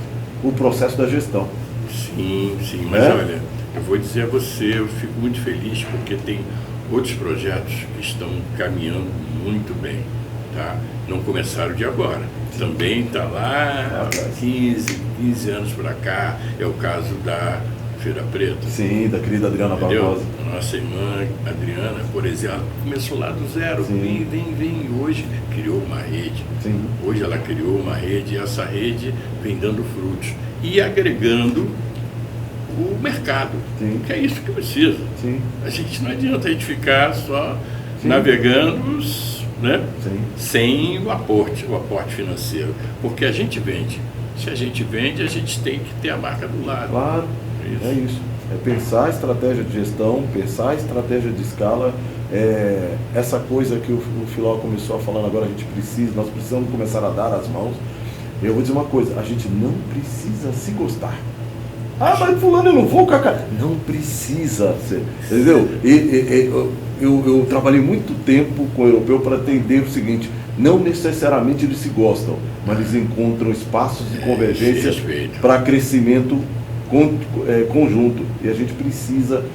o processo da gestão. Sim, mas olha, eu vou dizer a você, eu fico muito feliz porque tem outros projetos que estão caminhando muito bem, tá? Não começaram de agora, também está lá há 15 anos para cá, é o caso da Feira Preta. Sim, da querida Adriana Barbosa. A nossa irmã Adriana, por exemplo, começou lá do zero, vem, hoje criou uma rede. Sim. Hoje ela criou uma rede e essa rede vem dando frutos e agregando o mercado, que é isso que precisa. Sim. A gente não adianta a gente ficar só navegando, né? Sem o aporte financeiro, porque a gente vende. Se a gente vende, a gente tem que ter a marca do lado. Claro, é isso. É pensar a estratégia de gestão, pensar a estratégia de escala. Essa coisa que o Filó começou a falando agora, nós precisamos começar a dar as mãos. Eu vou dizer uma coisa, a gente não precisa se gostar. Ah, mas fulano, eu não vou, Cacá. Não precisa, entendeu? Eu trabalhei muito tempo com o europeu para entender o seguinte: não necessariamente eles se gostam, mas eles encontram espaços de convergência para crescimento conjunto. E a gente precisa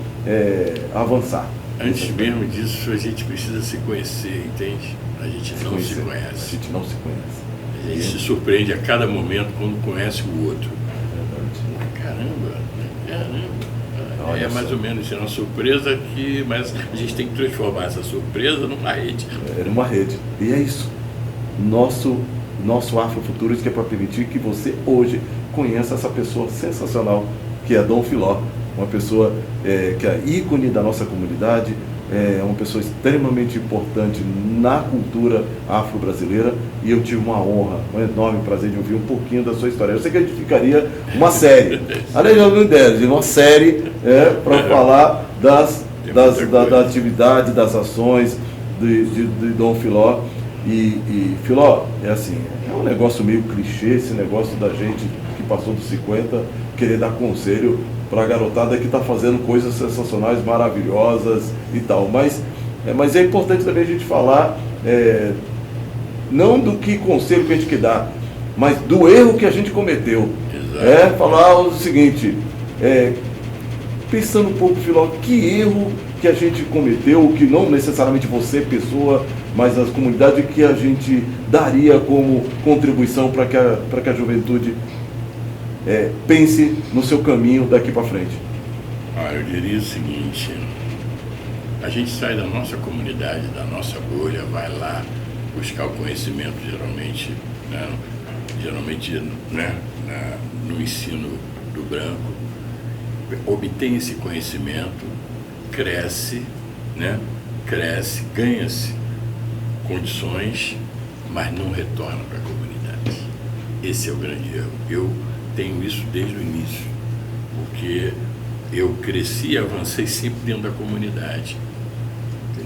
avançar. Antes mesmo disso, a gente precisa se conhecer, entende? A gente não se conhece. A gente não se conhece. A gente se surpreende a cada momento quando conhece o outro. Caramba. É mais ou menos isso, é uma surpresa mas a gente tem que transformar essa surpresa numa rede. Numa rede. E é isso. Nosso Afrofuturos, que é para permitir que você hoje conheça essa pessoa sensacional, que é Dom Filó. Uma pessoa que é ícone da nossa comunidade, uma pessoa extremamente importante na cultura afro-brasileira, e eu tive uma honra, um enorme prazer de ouvir um pouquinho da sua história. Eu sei que a gente ficaria uma série, além de alguma ideia, de uma série para falar da atividade, das ações de Dom Filó. E Filó, é um negócio meio clichê esse negócio da gente que passou dos 50 querer dar conselho para a garotada que está fazendo coisas sensacionais, maravilhosas e tal. Mas é importante também a gente falar, não do que conselho que a gente quer dar, mas do erro que a gente cometeu. Exato. Falar o seguinte, pensando um pouco, Filó, que erro que a gente cometeu, que não necessariamente você, pessoa, mas as comunidades, que a gente daria como contribuição para que a juventude pense no seu caminho daqui para frente. Eu diria o seguinte: a gente sai da nossa comunidade, da nossa bolha, vai lá buscar o conhecimento, geralmente no ensino do branco, obtém esse conhecimento, cresce, ganha-se condições, mas não retorna para a comunidade. Esse é o grande erro. Eu tenho isso desde o início, porque eu cresci e avancei sempre dentro da comunidade.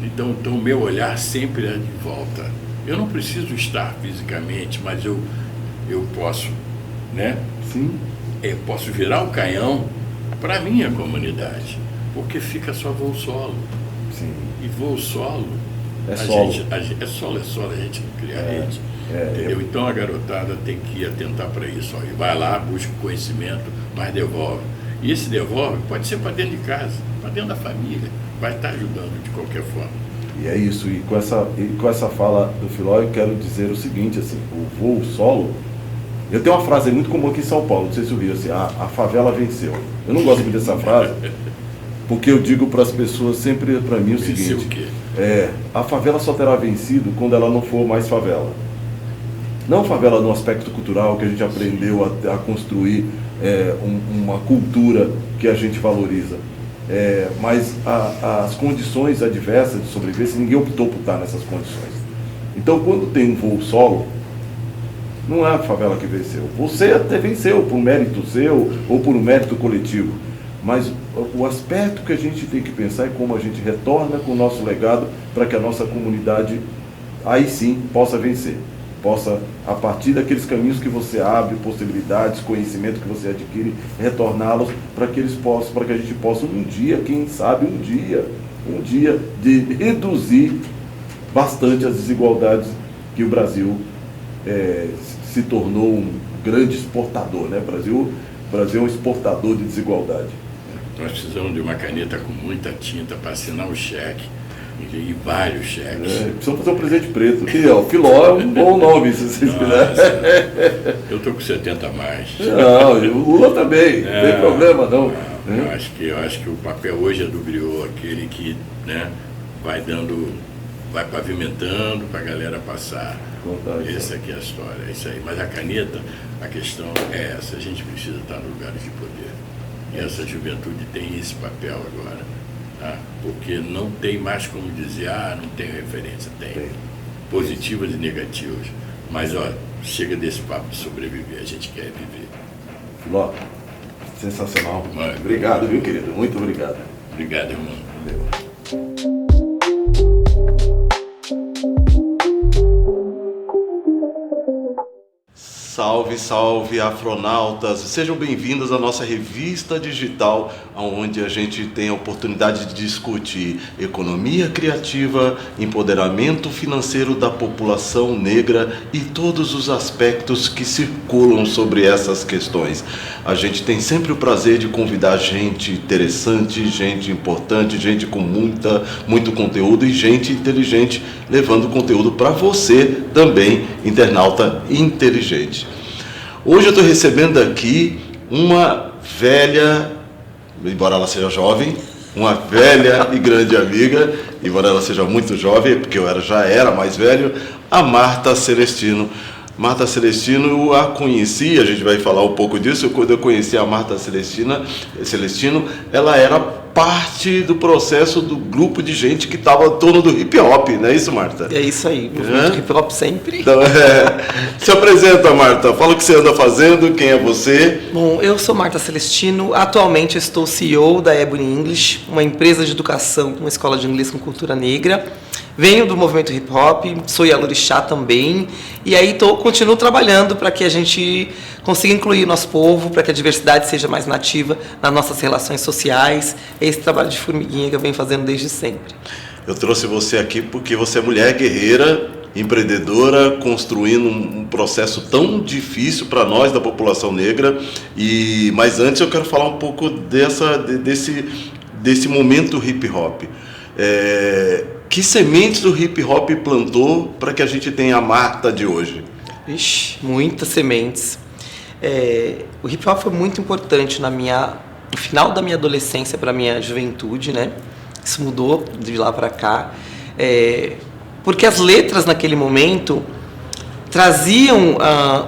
Então o meu olhar sempre é de volta. Eu não preciso estar fisicamente, mas eu posso, Sim. Eu posso virar o canhão para a minha comunidade, porque fica só voo solo. Sim. E voo solo, é solo, a gente não cria rede. Entendeu? Então a garotada tem que atentar para isso. E vai lá, busca conhecimento, mas devolve. E esse devolve pode ser para dentro de casa, para dentro da família, vai estar ajudando de qualquer forma. E é isso. E com essa fala do Filó, eu quero dizer o seguinte, o voo solo. Eu tenho uma frase muito comum aqui em São Paulo, não sei se ouviu, a favela venceu. Eu não gosto muito dessa frase, porque eu digo para as pessoas sempre, para mim, o seguinte: o quê? A favela só terá vencido quando ela não for mais favela. Não favela no aspecto cultural, que a gente aprendeu a construir uma cultura que a gente valoriza, mas as condições adversas de sobrevivência, ninguém optou por estar nessas condições. Então, quando tem um voo solo, não é a favela que venceu. Você até venceu por mérito seu ou por um mérito coletivo, Mas o aspecto que a gente tem que pensar é como a gente retorna com o nosso legado para que a nossa comunidade, aí sim, possa vencer. Possa, a partir daqueles caminhos que você abre, possibilidades, conhecimento que você adquire, retorná-los para que eles possam, para que a gente possa um dia, quem sabe um dia, de reduzir bastante as desigualdades que o Brasil se tornou um grande exportador, né? O Brasil é um exportador de desigualdade. Nós precisamos de uma caneta com muita tinta para assinar o cheque, e vários cheques. Precisamos fazer um presente preto. E, ó, Filó é um bom nome, se vocês quiserem. Eu estou com 70 a mais. Não, o Lula também, não tem problema não. Eu acho que o papel hoje é do griot, aquele que, né, vai pavimentando para a galera passar. Essa aqui é a história, é isso aí. Mas a caneta, a questão é essa, a gente precisa estar no lugar de poder. E essa juventude tem esse papel agora, tá? Porque não tem mais como dizer, não tem referência, tem. Positivas e negativas. Mas, chega desse papo de sobreviver, a gente quer viver. Filó, sensacional. Obrigado, viu, querido? Muito obrigado. Obrigado, irmão. Valeu. Salve, salve, afronautas! Sejam bem-vindos à nossa revista digital, onde a gente tem a oportunidade de discutir economia criativa, empoderamento financeiro da população negra e todos os aspectos que circulam sobre essas questões. A gente tem sempre o prazer de convidar gente interessante, gente importante, gente com muito conteúdo e gente inteligente, levando conteúdo para você também, internauta inteligente. Hoje eu estou recebendo aqui uma velha, embora ela seja jovem, uma velha e grande amiga, embora ela seja muito jovem, porque eu já era mais velho, a Marta Celestino. Marta Celestino, eu a conheci, a gente vai falar um pouco disso. Quando eu conheci a Marta Celestino, ela era parte do processo do grupo de gente que estava em torno do hip hop, não é isso, Marta? É isso aí, movimento hip hop sempre. Então, se apresenta, Marta, fala o que você anda fazendo, quem é você? Bom, eu sou Marta Celestino, atualmente estou CEO da Ebony English, uma empresa de educação, uma escola de inglês com cultura negra. Venho do movimento hip hop, sou Yalorixá também, e aí continuo trabalhando para que a gente consiga incluir o nosso povo, para que a diversidade seja mais nativa nas nossas relações sociais. É esse trabalho de formiguinha que eu venho fazendo desde sempre. Eu trouxe você aqui porque você é mulher guerreira, empreendedora, construindo um processo tão difícil para nós da população negra. Mas antes eu quero falar um pouco desse momento hip hop. Que sementes o hip hop plantou para que a gente tenha a Marta de hoje? Ixi, muitas sementes. O hip hop foi muito importante no final da minha adolescência para a minha juventude, né? Isso mudou de lá para cá. Porque as letras naquele momento traziam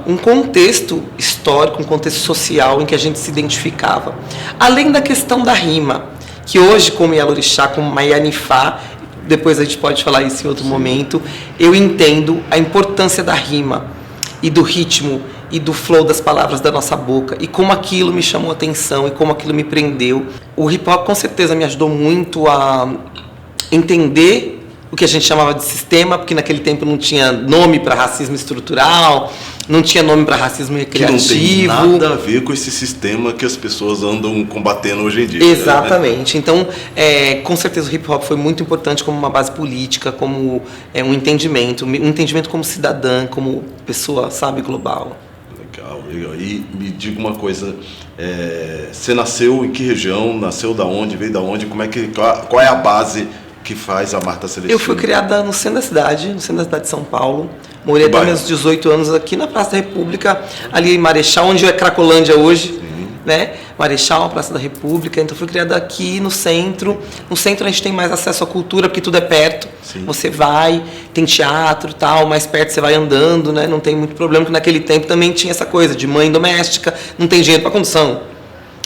um contexto histórico, um contexto social em que a gente se identificava. Além da questão da rima, que hoje, como Yalorixá, como Maianifá, depois a gente pode falar isso em outro momento, eu entendo a importância da rima e do ritmo e do flow das palavras da nossa boca e como aquilo me chamou a atenção e como aquilo me prendeu. O hip hop com certeza me ajudou muito a entender o que a gente chamava de sistema, porque naquele tempo não tinha nome para racismo estrutural, não tinha nome para racismo recreativo. Que não tem nada a ver com esse sistema que as pessoas andam combatendo hoje em dia. Exatamente. Né? Então, com certeza o hip hop foi muito importante como uma base política, como um entendimento como cidadã, como pessoa, sabe, global. Legal. E me diga uma coisa, você nasceu em que região? Nasceu da onde? Veio da onde? Qual é a base que faz a Marta Celestino? Eu fui criada no centro da cidade de São Paulo. Morei até meus 18 anos aqui na Praça da República, ali em Marechal, onde é Cracolândia hoje, né? Marechal, Praça da República. Então fui criada aqui no centro. No centro a gente tem mais acesso à cultura, porque tudo é perto. Sim. Você vai, tem teatro e tal, mais perto você vai andando, né? Não tem muito problema, porque naquele tempo também tinha essa coisa de mãe doméstica, não tem dinheiro para condução.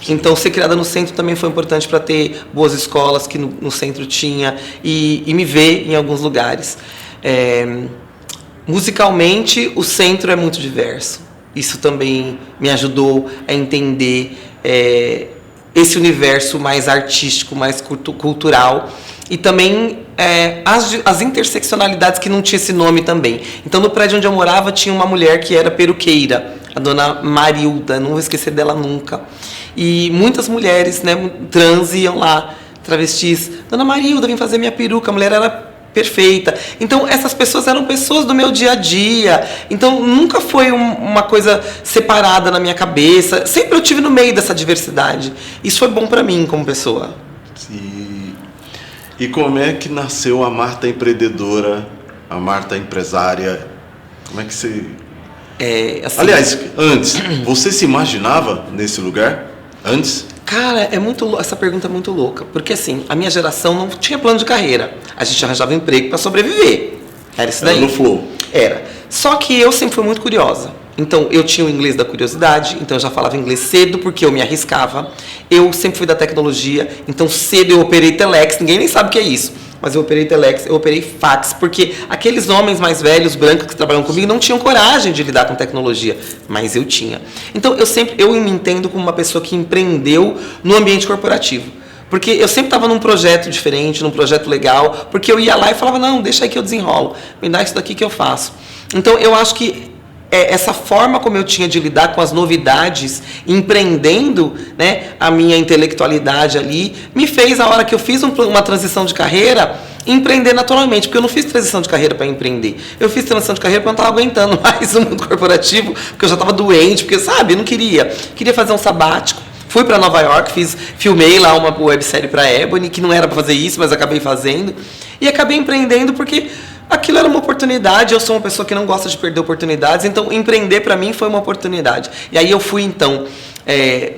Então, ser criada no centro também foi importante para ter boas escolas que no centro tinha e me ver em alguns lugares. Musicalmente, o centro é muito diverso. Isso também me ajudou a entender esse universo mais artístico, mais cultural. E também as interseccionalidades que não tinha esse nome também. Então, no prédio onde eu morava, tinha uma mulher que era peruqueira, a dona Marilda, não vou esquecer dela nunca. E muitas mulheres, né, trans iam lá, travestis. Dona Marilda, vem fazer minha peruca. A mulher era perfeita. Então, essas pessoas eram pessoas do meu dia a dia. Então, nunca foi uma coisa separada na minha cabeça. Sempre eu tive no meio dessa diversidade. Isso foi bom para mim como pessoa. Sim. E como é que nasceu a Marta empreendedora, a Marta empresária? Como é que você... Assim, aliás, antes, você se imaginava nesse lugar? Antes? Cara, essa pergunta é muito louca. Porque assim, a minha geração não tinha plano de carreira. A gente arranjava emprego para sobreviver. Era isso daí. Era no flow. Era. Só que eu sempre fui muito curiosa. Então, eu tinha o inglês da curiosidade, então eu já falava inglês cedo porque eu me arriscava. Eu sempre fui da tecnologia, então cedo eu operei telex, ninguém nem sabe o que é isso. Mas eu operei telex, eu operei fax, porque aqueles homens mais velhos, brancos que trabalham comigo, não tinham coragem de lidar com tecnologia, mas eu tinha. Então, eu me entendo como uma pessoa que empreendeu no ambiente corporativo. Porque eu sempre estava num projeto diferente, num projeto legal, porque eu ia lá e falava, não, deixa aí que eu desenrolo, me dá isso daqui que eu faço. Então, eu acho que essa forma como eu tinha de lidar com as novidades, empreendendo, né, a minha intelectualidade ali, me fez, a hora que eu fiz uma transição de carreira, empreender naturalmente, porque eu não fiz transição de carreira para empreender. Eu fiz transição de carreira porque eu não estava aguentando mais o mundo corporativo, porque eu já estava doente, porque, sabe, eu não queria. Queria fazer um sabático. Fui para Nova York, filmei lá uma websérie para Ebony, que não era para fazer isso, mas acabei fazendo. E acabei empreendendo porque aquilo era uma oportunidade. Eu sou uma pessoa que não gosta de perder oportunidades, então empreender para mim foi uma oportunidade. E aí eu fui, então,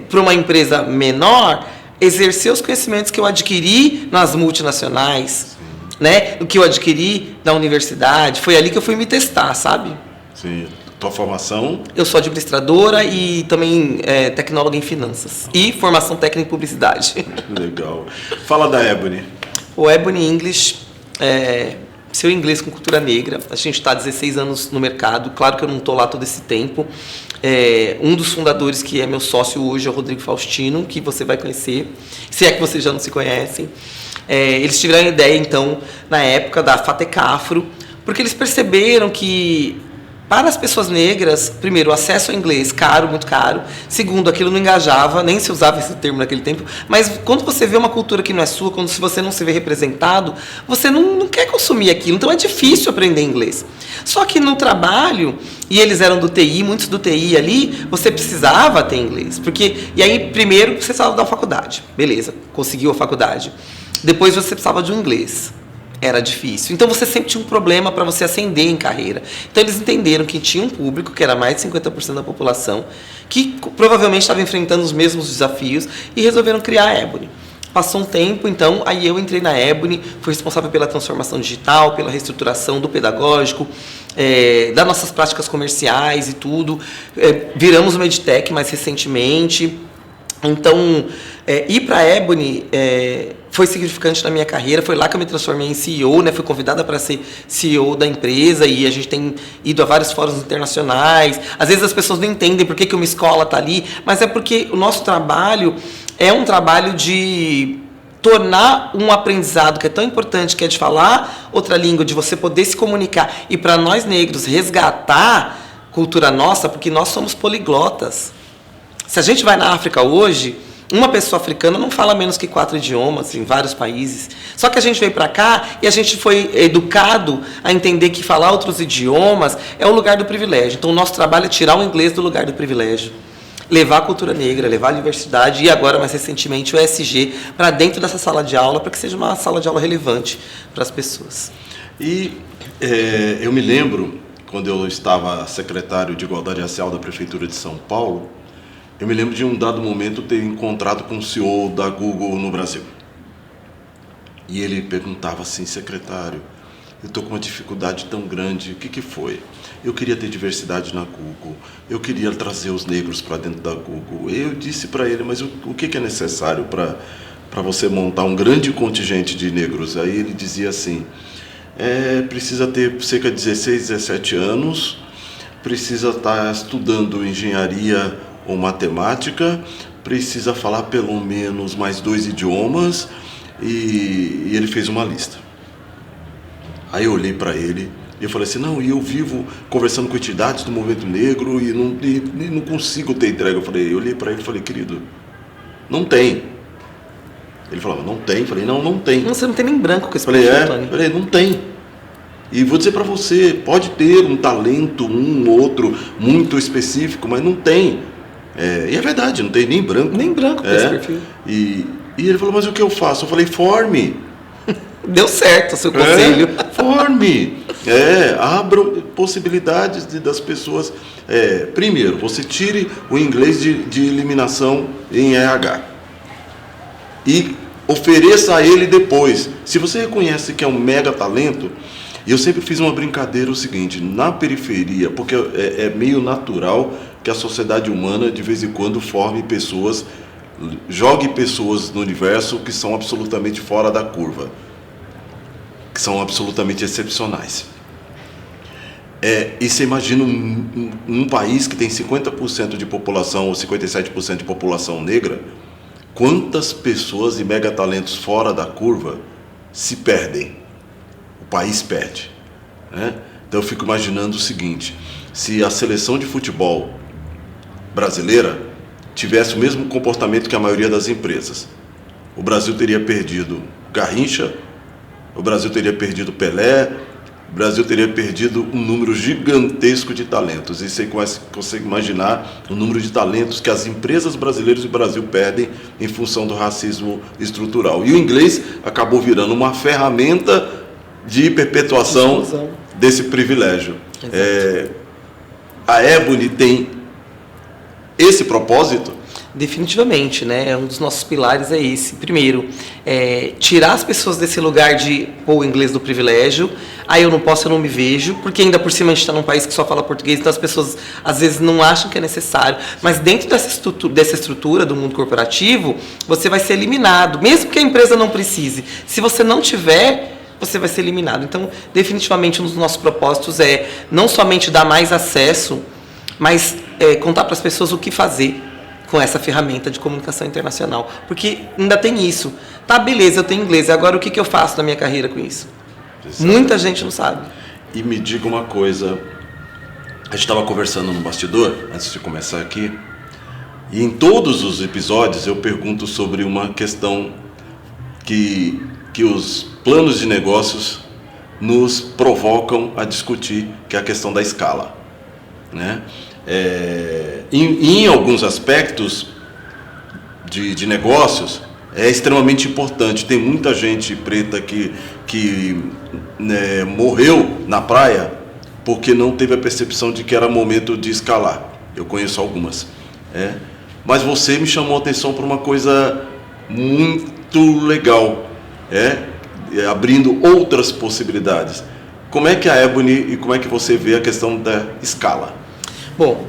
para uma empresa menor, exercer os conhecimentos que eu adquiri nas multinacionais, né? O que eu adquiri na universidade. Foi ali que eu fui me testar, sabe? Sim. Tua formação? Eu sou administradora e também tecnóloga em finanças. E formação técnica em publicidade. Legal. Fala da Ebony. O Ebony English seu inglês com cultura negra. A gente está há 16 anos no mercado. Claro que eu não estou lá todo esse tempo. Um dos fundadores, que é meu sócio hoje, é o Rodrigo Faustino, que você vai conhecer, se é que vocês já não se conhecem. Eles tiveram a ideia, então, na época da Fateca Afro, porque eles perceberam que, para as pessoas negras, primeiro, o acesso ao inglês, caro, muito caro. Segundo, aquilo não engajava, nem se usava esse termo naquele tempo. Mas quando você vê uma cultura que não é sua, quando você não se vê representado, você não quer consumir aquilo. Então é difícil aprender inglês. Só que no trabalho, e eles eram do TI, muitos do TI ali, você precisava ter inglês. E aí, primeiro, você precisava da faculdade. Beleza, conseguiu a faculdade. Depois você precisava de um inglês. Era difícil. Então, você sempre tinha um problema para você ascender em carreira. Então, eles entenderam que tinha um público, que era mais de 50% da população, que provavelmente estava enfrentando os mesmos desafios, e resolveram criar a Ebony. Passou um tempo, então, aí eu entrei na Ebony, fui responsável pela transformação digital, pela reestruturação do pedagógico, das nossas práticas comerciais e tudo. Viramos uma EdTech mais recentemente. Então, ir para a Ebony foi significante na minha carreira. Foi lá que eu me transformei em CEO, né? Fui convidada para ser CEO da empresa, e a gente tem ido a vários fóruns internacionais. Às vezes as pessoas não entendem por que uma escola está ali, mas é porque o nosso trabalho é um trabalho de tornar um aprendizado que é tão importante, que é de falar outra língua, de você poder se comunicar, e para nós negros resgatar cultura nossa, porque nós somos poliglotas. Se a gente vai na África hoje, uma pessoa africana não fala menos que 4 idiomas em vários países. Só que a gente veio para cá e a gente foi educado a entender que falar outros idiomas é o lugar do privilégio. Então, o nosso trabalho é tirar o inglês do lugar do privilégio. Levar a cultura negra, levar a diversidade e agora, mais recentemente, o ESG para dentro dessa sala de aula, para que seja uma sala de aula relevante para as pessoas. E eu me lembro, quando eu estava secretário de Igualdade Racial da Prefeitura de São Paulo, eu me lembro de um dado momento ter encontrado com o CEO da Google no Brasil. E ele perguntava assim: secretário, eu estou com uma dificuldade tão grande, o que foi? Eu queria ter diversidade na Google, eu queria trazer os negros para dentro da Google. Eu disse para ele: mas o que é necessário para você montar um grande contingente de negros? Aí ele dizia assim: precisa ter cerca de 16, 17 anos, precisa estar estudando engenharia ou matemática, precisa falar pelo menos mais 2 idiomas, e ele fez uma lista. Aí eu olhei para ele e eu falei assim, não, e eu vivo conversando com entidades do movimento negro e não consigo ter entrega. Eu olhei para ele e falei, querido, não tem. Ele falava, não tem. Eu falei, não tem. Você não tem nem branco com esse perfil, Tony. Eu falei, não tem. E vou dizer para você, pode ter um talento, um outro, muito específico, mas não tem. E é verdade, não tem nem branco. Nem branco com esse perfil. E ele falou, mas o que eu faço? Eu falei, forme. Deu certo o seu conselho. Forme. Abra possibilidades das pessoas. Primeiro, você tire o inglês de eliminação em RH. E ofereça a ele depois. Se você reconhece que é um mega talento, e eu sempre fiz uma brincadeira o seguinte, na periferia, porque é meio natural que a sociedade humana de vez em quando forme pessoas, jogue pessoas no universo que são absolutamente fora da curva, que são absolutamente excepcionais. E você imagina um país que tem 50% de população ou 57% de população negra, quantas pessoas e megatalentos fora da curva se perdem? O país perde. Né? Então eu fico imaginando o seguinte, se a seleção de futebol brasileira tivesse o mesmo comportamento que a maioria das empresas, o Brasil teria perdido Garrincha, o Brasil teria perdido Pelé, o Brasil teria perdido um número gigantesco de talentos. E você consegue imaginar o número de talentos que as empresas brasileiras e o Brasil perdem em função do racismo estrutural. E o inglês acabou virando uma ferramenta de perpetuação desse privilégio. A Ebony tem esse propósito? Definitivamente, né? Um dos nossos pilares é esse. Primeiro, tirar as pessoas desse lugar de pôr o inglês do privilégio. Eu não posso, eu não me vejo, porque ainda por cima a gente está num país que só fala português, então as pessoas às vezes não acham que é necessário. Mas dentro dessa estrutura do mundo corporativo, você vai ser eliminado, mesmo que a empresa não precise. Se você não tiver, você vai ser eliminado. Então, definitivamente, um dos nossos propósitos é não somente dar mais acesso, mas contar para as pessoas o que fazer com essa ferramenta de comunicação internacional. Porque ainda tem isso. Tá, beleza, eu tenho inglês, agora o que eu faço na minha carreira com isso? Exatamente. Muita gente não sabe. E me diga uma coisa, a gente estava conversando no bastidor, antes de começar aqui, e em todos os episódios eu pergunto sobre uma questão que os planos de negócios nos provocam a discutir, que é a questão da escala, né? Em alguns aspectos de negócios é extremamente importante. Tem muita gente preta que morreu na praia porque não teve a percepção de que era momento de escalar. Eu conheço algumas. Mas você me chamou a atenção para uma coisa muito legal, abrindo outras possibilidades. Como é que a Ebony e como é que você vê a questão da escala? Bom,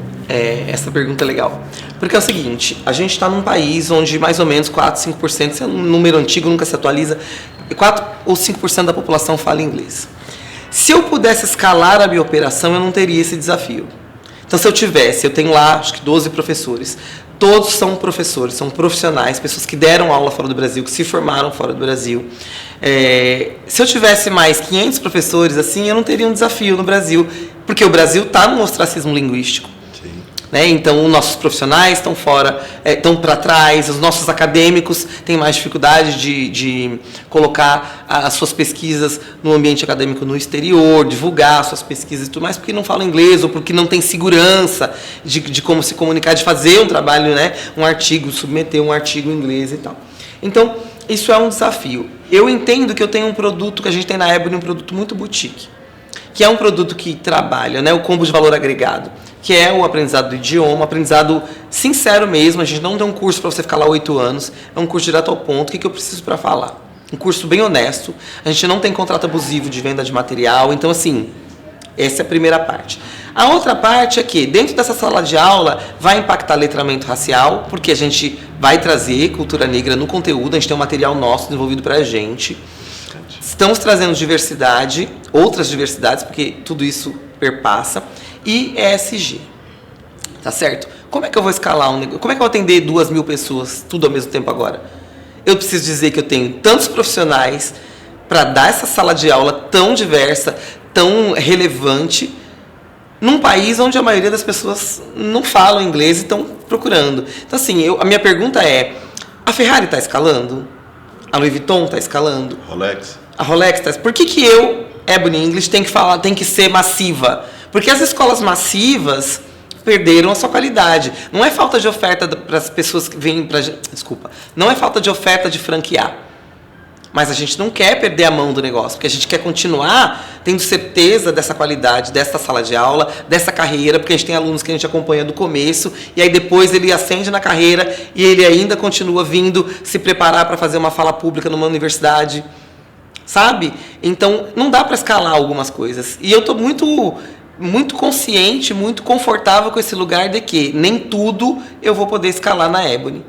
essa pergunta é legal. Porque é o seguinte, a gente está num país onde mais ou menos 4, 5%, isso é um número antigo, nunca se atualiza, 4 ou 5% da população fala inglês. Se eu pudesse escalar a minha operação, eu não teria esse desafio. Então, se eu tenho lá, acho que 12 professores, todos são professores, são profissionais, pessoas que deram aula fora do Brasil, que se formaram fora do Brasil. Se eu tivesse mais 500 professores, assim, eu não teria um desafio no Brasil, porque o Brasil está no ostracismo linguístico. Né? Então, os nossos profissionais estão fora, estão para trás, os nossos acadêmicos têm mais dificuldade de colocar as suas pesquisas no ambiente acadêmico no exterior, divulgar suas pesquisas e tudo mais, porque não falam inglês ou porque não tem segurança de como se comunicar, de fazer um trabalho, né? Um artigo, submeter um artigo em inglês e tal. Então, isso é um desafio. Eu entendo que eu tenho um produto, que a gente tem na Ebony, um produto muito boutique, que é um produto que trabalha, né, o combo de valor agregado, que é o aprendizado do idioma, aprendizado sincero mesmo. A gente não tem um curso para você ficar lá 8 anos, é um curso direto ao ponto. O que eu preciso para falar? Um curso bem honesto, a gente não tem contrato abusivo de venda de material, então assim, essa é a primeira parte. A outra parte é que dentro dessa sala de aula vai impactar letramento racial, porque a gente vai trazer cultura negra no conteúdo, a gente tem um material nosso desenvolvido para a gente. Estamos trazendo diversidade, outras diversidades, porque tudo isso perpassa, e ESG, tá certo? Como é que eu vou escalar um negócio? Como é que eu vou atender 2.000 pessoas tudo ao mesmo tempo agora? Eu preciso dizer que eu tenho tantos profissionais para dar essa sala de aula tão diversa, tão relevante, num país onde a maioria das pessoas não falam inglês e estão procurando. Então, assim, a minha pergunta é, a Ferrari está escalando? A Louis Vuitton está escalando? Rolex. A Rolex está... Por que eu, Ebony English, tem que ser massiva? Porque as escolas massivas perderam a sua qualidade. Não é falta de oferta para as pessoas que vêm para... Desculpa. Não é falta de oferta de franquear. Mas a gente não quer perder a mão do negócio, porque a gente quer continuar tendo certeza dessa qualidade, dessa sala de aula, dessa carreira, porque a gente tem alunos que a gente acompanha do começo, e aí depois ele ascende na carreira e ele ainda continua vindo se preparar para fazer uma fala pública numa universidade, sabe? Então, não dá para escalar algumas coisas. E eu estou muito consciente, muito confortável com esse lugar de que nem tudo eu vou poder escalar na Ebony.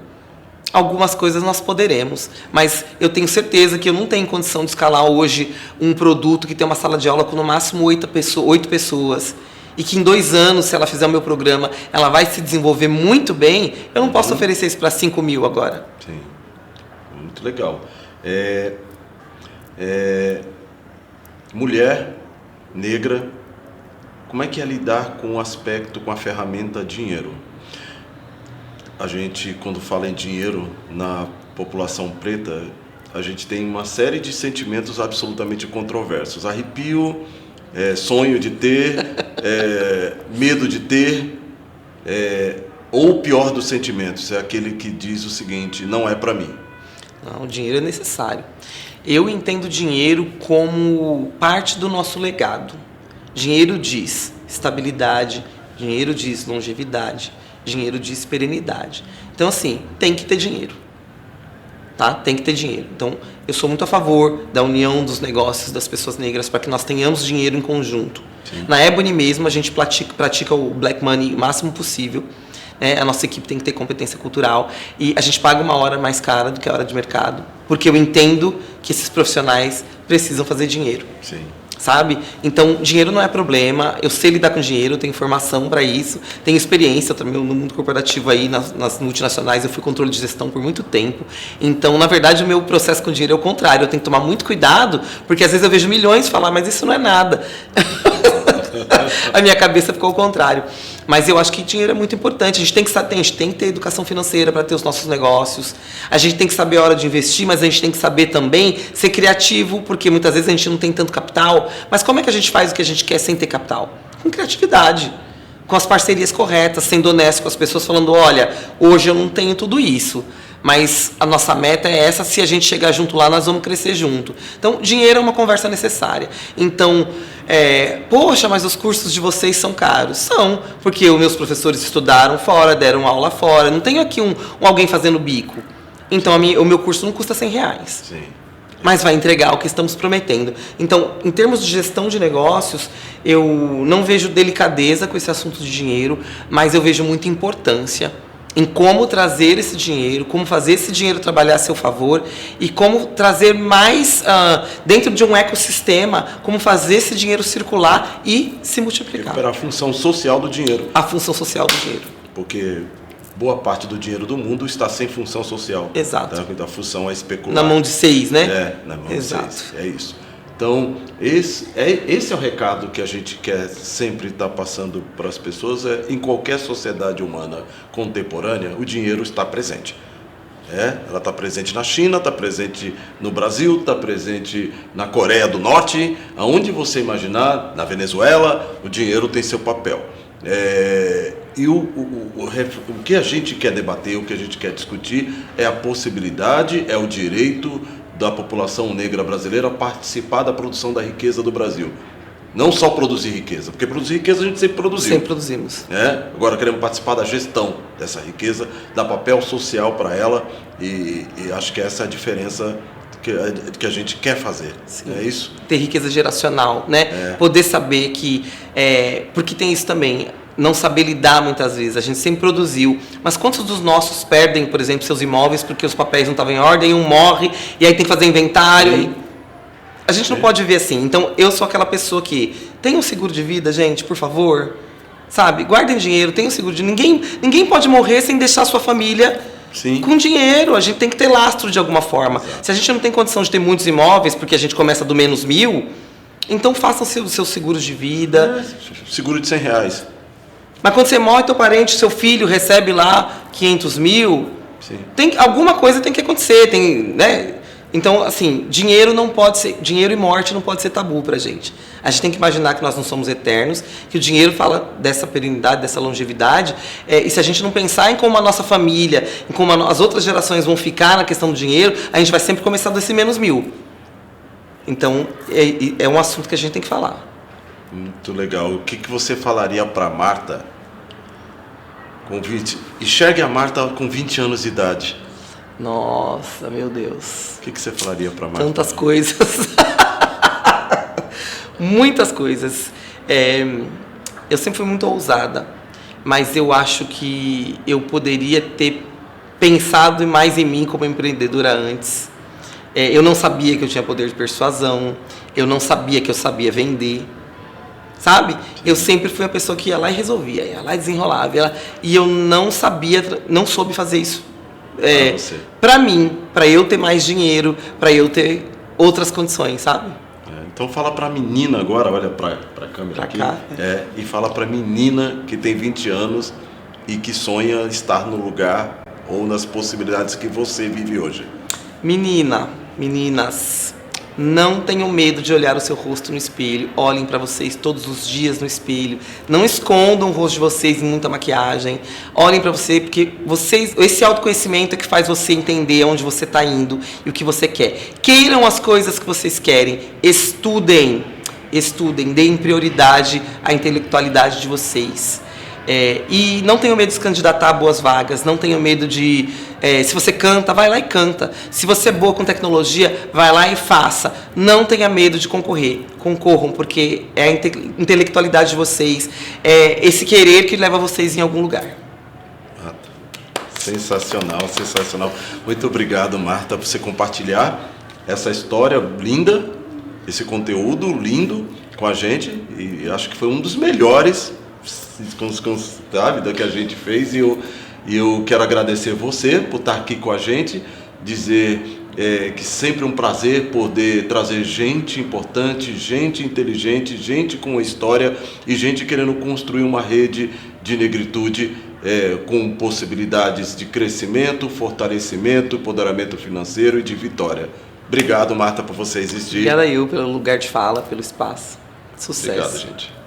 Algumas coisas nós poderemos, mas eu tenho certeza que eu não tenho condição de escalar hoje um produto que tem uma sala de aula com no máximo 8 pessoas, e que em 2 anos, se ela fizer o meu programa, ela vai se desenvolver muito bem. Eu não posso oferecer isso para 5.000 agora. Sim, muito legal. Mulher negra, como é que é lidar com o aspecto, com a ferramenta dinheiro? A gente, quando fala em dinheiro na população preta, a gente tem uma série de sentimentos absolutamente controversos. Arrepio, sonho de ter, medo de ter, ou o pior dos sentimentos, é aquele que diz o seguinte, não é para mim. Não, o dinheiro é necessário. Eu entendo dinheiro como parte do nosso legado. Dinheiro diz estabilidade, dinheiro diz longevidade, dinheiro diz perenidade. Então, assim, tem que ter dinheiro. Tá? Tem que ter dinheiro. Então, eu sou muito a favor da união dos negócios das pessoas negras para que nós tenhamos dinheiro em conjunto. Sim. Na Ebony mesmo, a gente pratica o Black Money o máximo possível. A nossa equipe tem que ter competência cultural e a gente paga uma hora mais cara do que a hora de mercado, porque eu entendo que esses profissionais precisam fazer dinheiro. Sim. Sabe? Então, dinheiro não é problema, eu sei lidar com dinheiro, eu tenho formação para isso, tenho experiência também no mundo corporativo aí, nas multinacionais, eu fui controle de gestão por muito tempo. Então, na verdade, o meu processo com dinheiro é o contrário, eu tenho que tomar muito cuidado, porque às vezes eu vejo milhões falar, mas isso não é nada. A minha cabeça ficou ao contrário. Mas eu acho que dinheiro é muito importante. A gente tem que ter educação financeira para ter os nossos negócios. A gente tem que saber a hora de investir, mas a gente tem que saber também ser criativo, porque muitas vezes a gente não tem tanto capital. Mas como é que a gente faz o que a gente quer sem ter capital? Com criatividade, com as parcerias corretas, sendo honesto com as pessoas, falando, olha, hoje eu não tenho tudo isso, mas a nossa meta é essa, se a gente chegar junto lá, nós vamos crescer junto. Então, dinheiro é uma conversa necessária. Então, poxa, mas os cursos de vocês são caros. São, porque os meus professores estudaram fora, deram aula fora. Não tenho aqui alguém fazendo bico. Então, o meu curso não custa R$100. Sim. Mas vai entregar o que estamos prometendo. Então, em termos de gestão de negócios, eu não vejo delicadeza com esse assunto de dinheiro, mas eu vejo muita importância em como trazer esse dinheiro, como fazer esse dinheiro trabalhar a seu favor e como trazer mais dentro de um ecossistema, como fazer esse dinheiro circular e se multiplicar. Recuperar a função social do dinheiro. A função social do dinheiro. Porque boa parte do dinheiro do mundo está sem função social. Exato. Tá? Então a função é especular. Na mão de 6, né? Na mão Exato. de 6. É isso. Então, esse é o recado que a gente quer sempre estar passando para as pessoas. Em qualquer sociedade humana contemporânea, o dinheiro está presente. Ela está presente na China, está presente no Brasil, está presente na Coreia do Norte, aonde você imaginar, na Venezuela, o dinheiro tem seu papel. E o que a gente quer debater, o que a gente quer discutir é a possibilidade, é o direito da população negra brasileira participar da produção da riqueza do Brasil. Não só produzir riqueza, porque produzir riqueza a gente sempre produziu. Sempre produzimos. Agora queremos participar da gestão dessa riqueza, dar papel social para ela e acho que essa é a diferença que a gente quer fazer. Sim. É isso? Ter riqueza geracional, né? Poder saber que... porque tem isso também... Não saber lidar muitas vezes, a gente sempre produziu, mas quantos dos nossos perdem, por exemplo, seus imóveis porque os papéis não estavam em ordem, um morre e aí tem que fazer inventário. A gente não pode ver assim. Então eu sou aquela pessoa que tem um seguro de vida, gente, por favor, Sabe? Guardem dinheiro, tenham seguro de ninguém pode morrer sem deixar sua família Sim. com dinheiro. A gente tem que ter lastro de alguma forma. Se a gente não tem condição de ter muitos imóveis, porque a gente começa do menos 1.000, então façam seus seguros de vida. Seguro de R$100. Mas quando você morre, teu parente, seu filho recebe lá 500 mil, Sim. Alguma coisa tem que acontecer, né? Então, assim, dinheiro e morte não pode ser tabu pra gente. A gente tem que imaginar que nós não somos eternos, que o dinheiro fala dessa perenidade, dessa longevidade, e se a gente não pensar em como a nossa família, em como as outras gerações vão ficar na questão do dinheiro, a gente vai sempre começar desse menos 1.000. Então, é um assunto que a gente tem que falar. Muito legal. O que você falaria para Marta com 20? Enxergue a Marta com 20 anos de idade. Nossa, meu Deus. O que você falaria para Marta? Tantas coisas. Muitas coisas. Eu sempre fui muito ousada, mas eu acho que eu poderia ter pensado mais em mim como empreendedora antes. Eu não sabia que eu tinha poder de persuasão, eu não sabia que eu sabia vender, sabe? Eu sempre fui a pessoa que ia lá e resolvia, ia lá e desenrolava, e eu não soube fazer isso. Para mim, para eu ter mais dinheiro, para eu ter outras condições, sabe? Então fala para a menina agora, olha para a câmera pra aqui, cá. E fala para a menina que tem 20 anos e que sonha estar no lugar ou nas possibilidades que você vive hoje. Meninas, não tenham medo de olhar o seu rosto no espelho. Olhem para vocês todos os dias no espelho. Não escondam o rosto de vocês em muita maquiagem. Olhem para você, porque esse autoconhecimento é que faz você entender onde você está indo e o que você quer. Queiram as coisas que vocês querem. Estudem, deem prioridade à intelectualidade de vocês. E não tenham medo de se candidatar a boas vagas, não tenham medo de... se você canta, vai lá e canta. Se você é boa com tecnologia, vai lá e faça. Não tenha medo de concorrer. Concorram, porque é a intelectualidade de vocês, é esse querer que leva vocês em algum lugar. Sensacional, sensacional. Muito obrigado, Marta, por você compartilhar essa história linda, esse conteúdo lindo com a gente. E acho que foi um dos melhores que a gente fez, e eu quero agradecer você por estar aqui com a gente, dizer que sempre um prazer poder trazer gente importante, gente inteligente, gente com história e gente querendo construir uma rede de negritude com possibilidades de crescimento, fortalecimento, empoderamento financeiro e de vitória. Obrigado, Marta, por você existir. Obrigada eu pelo lugar de fala, pelo espaço. Sucesso. Obrigado, gente.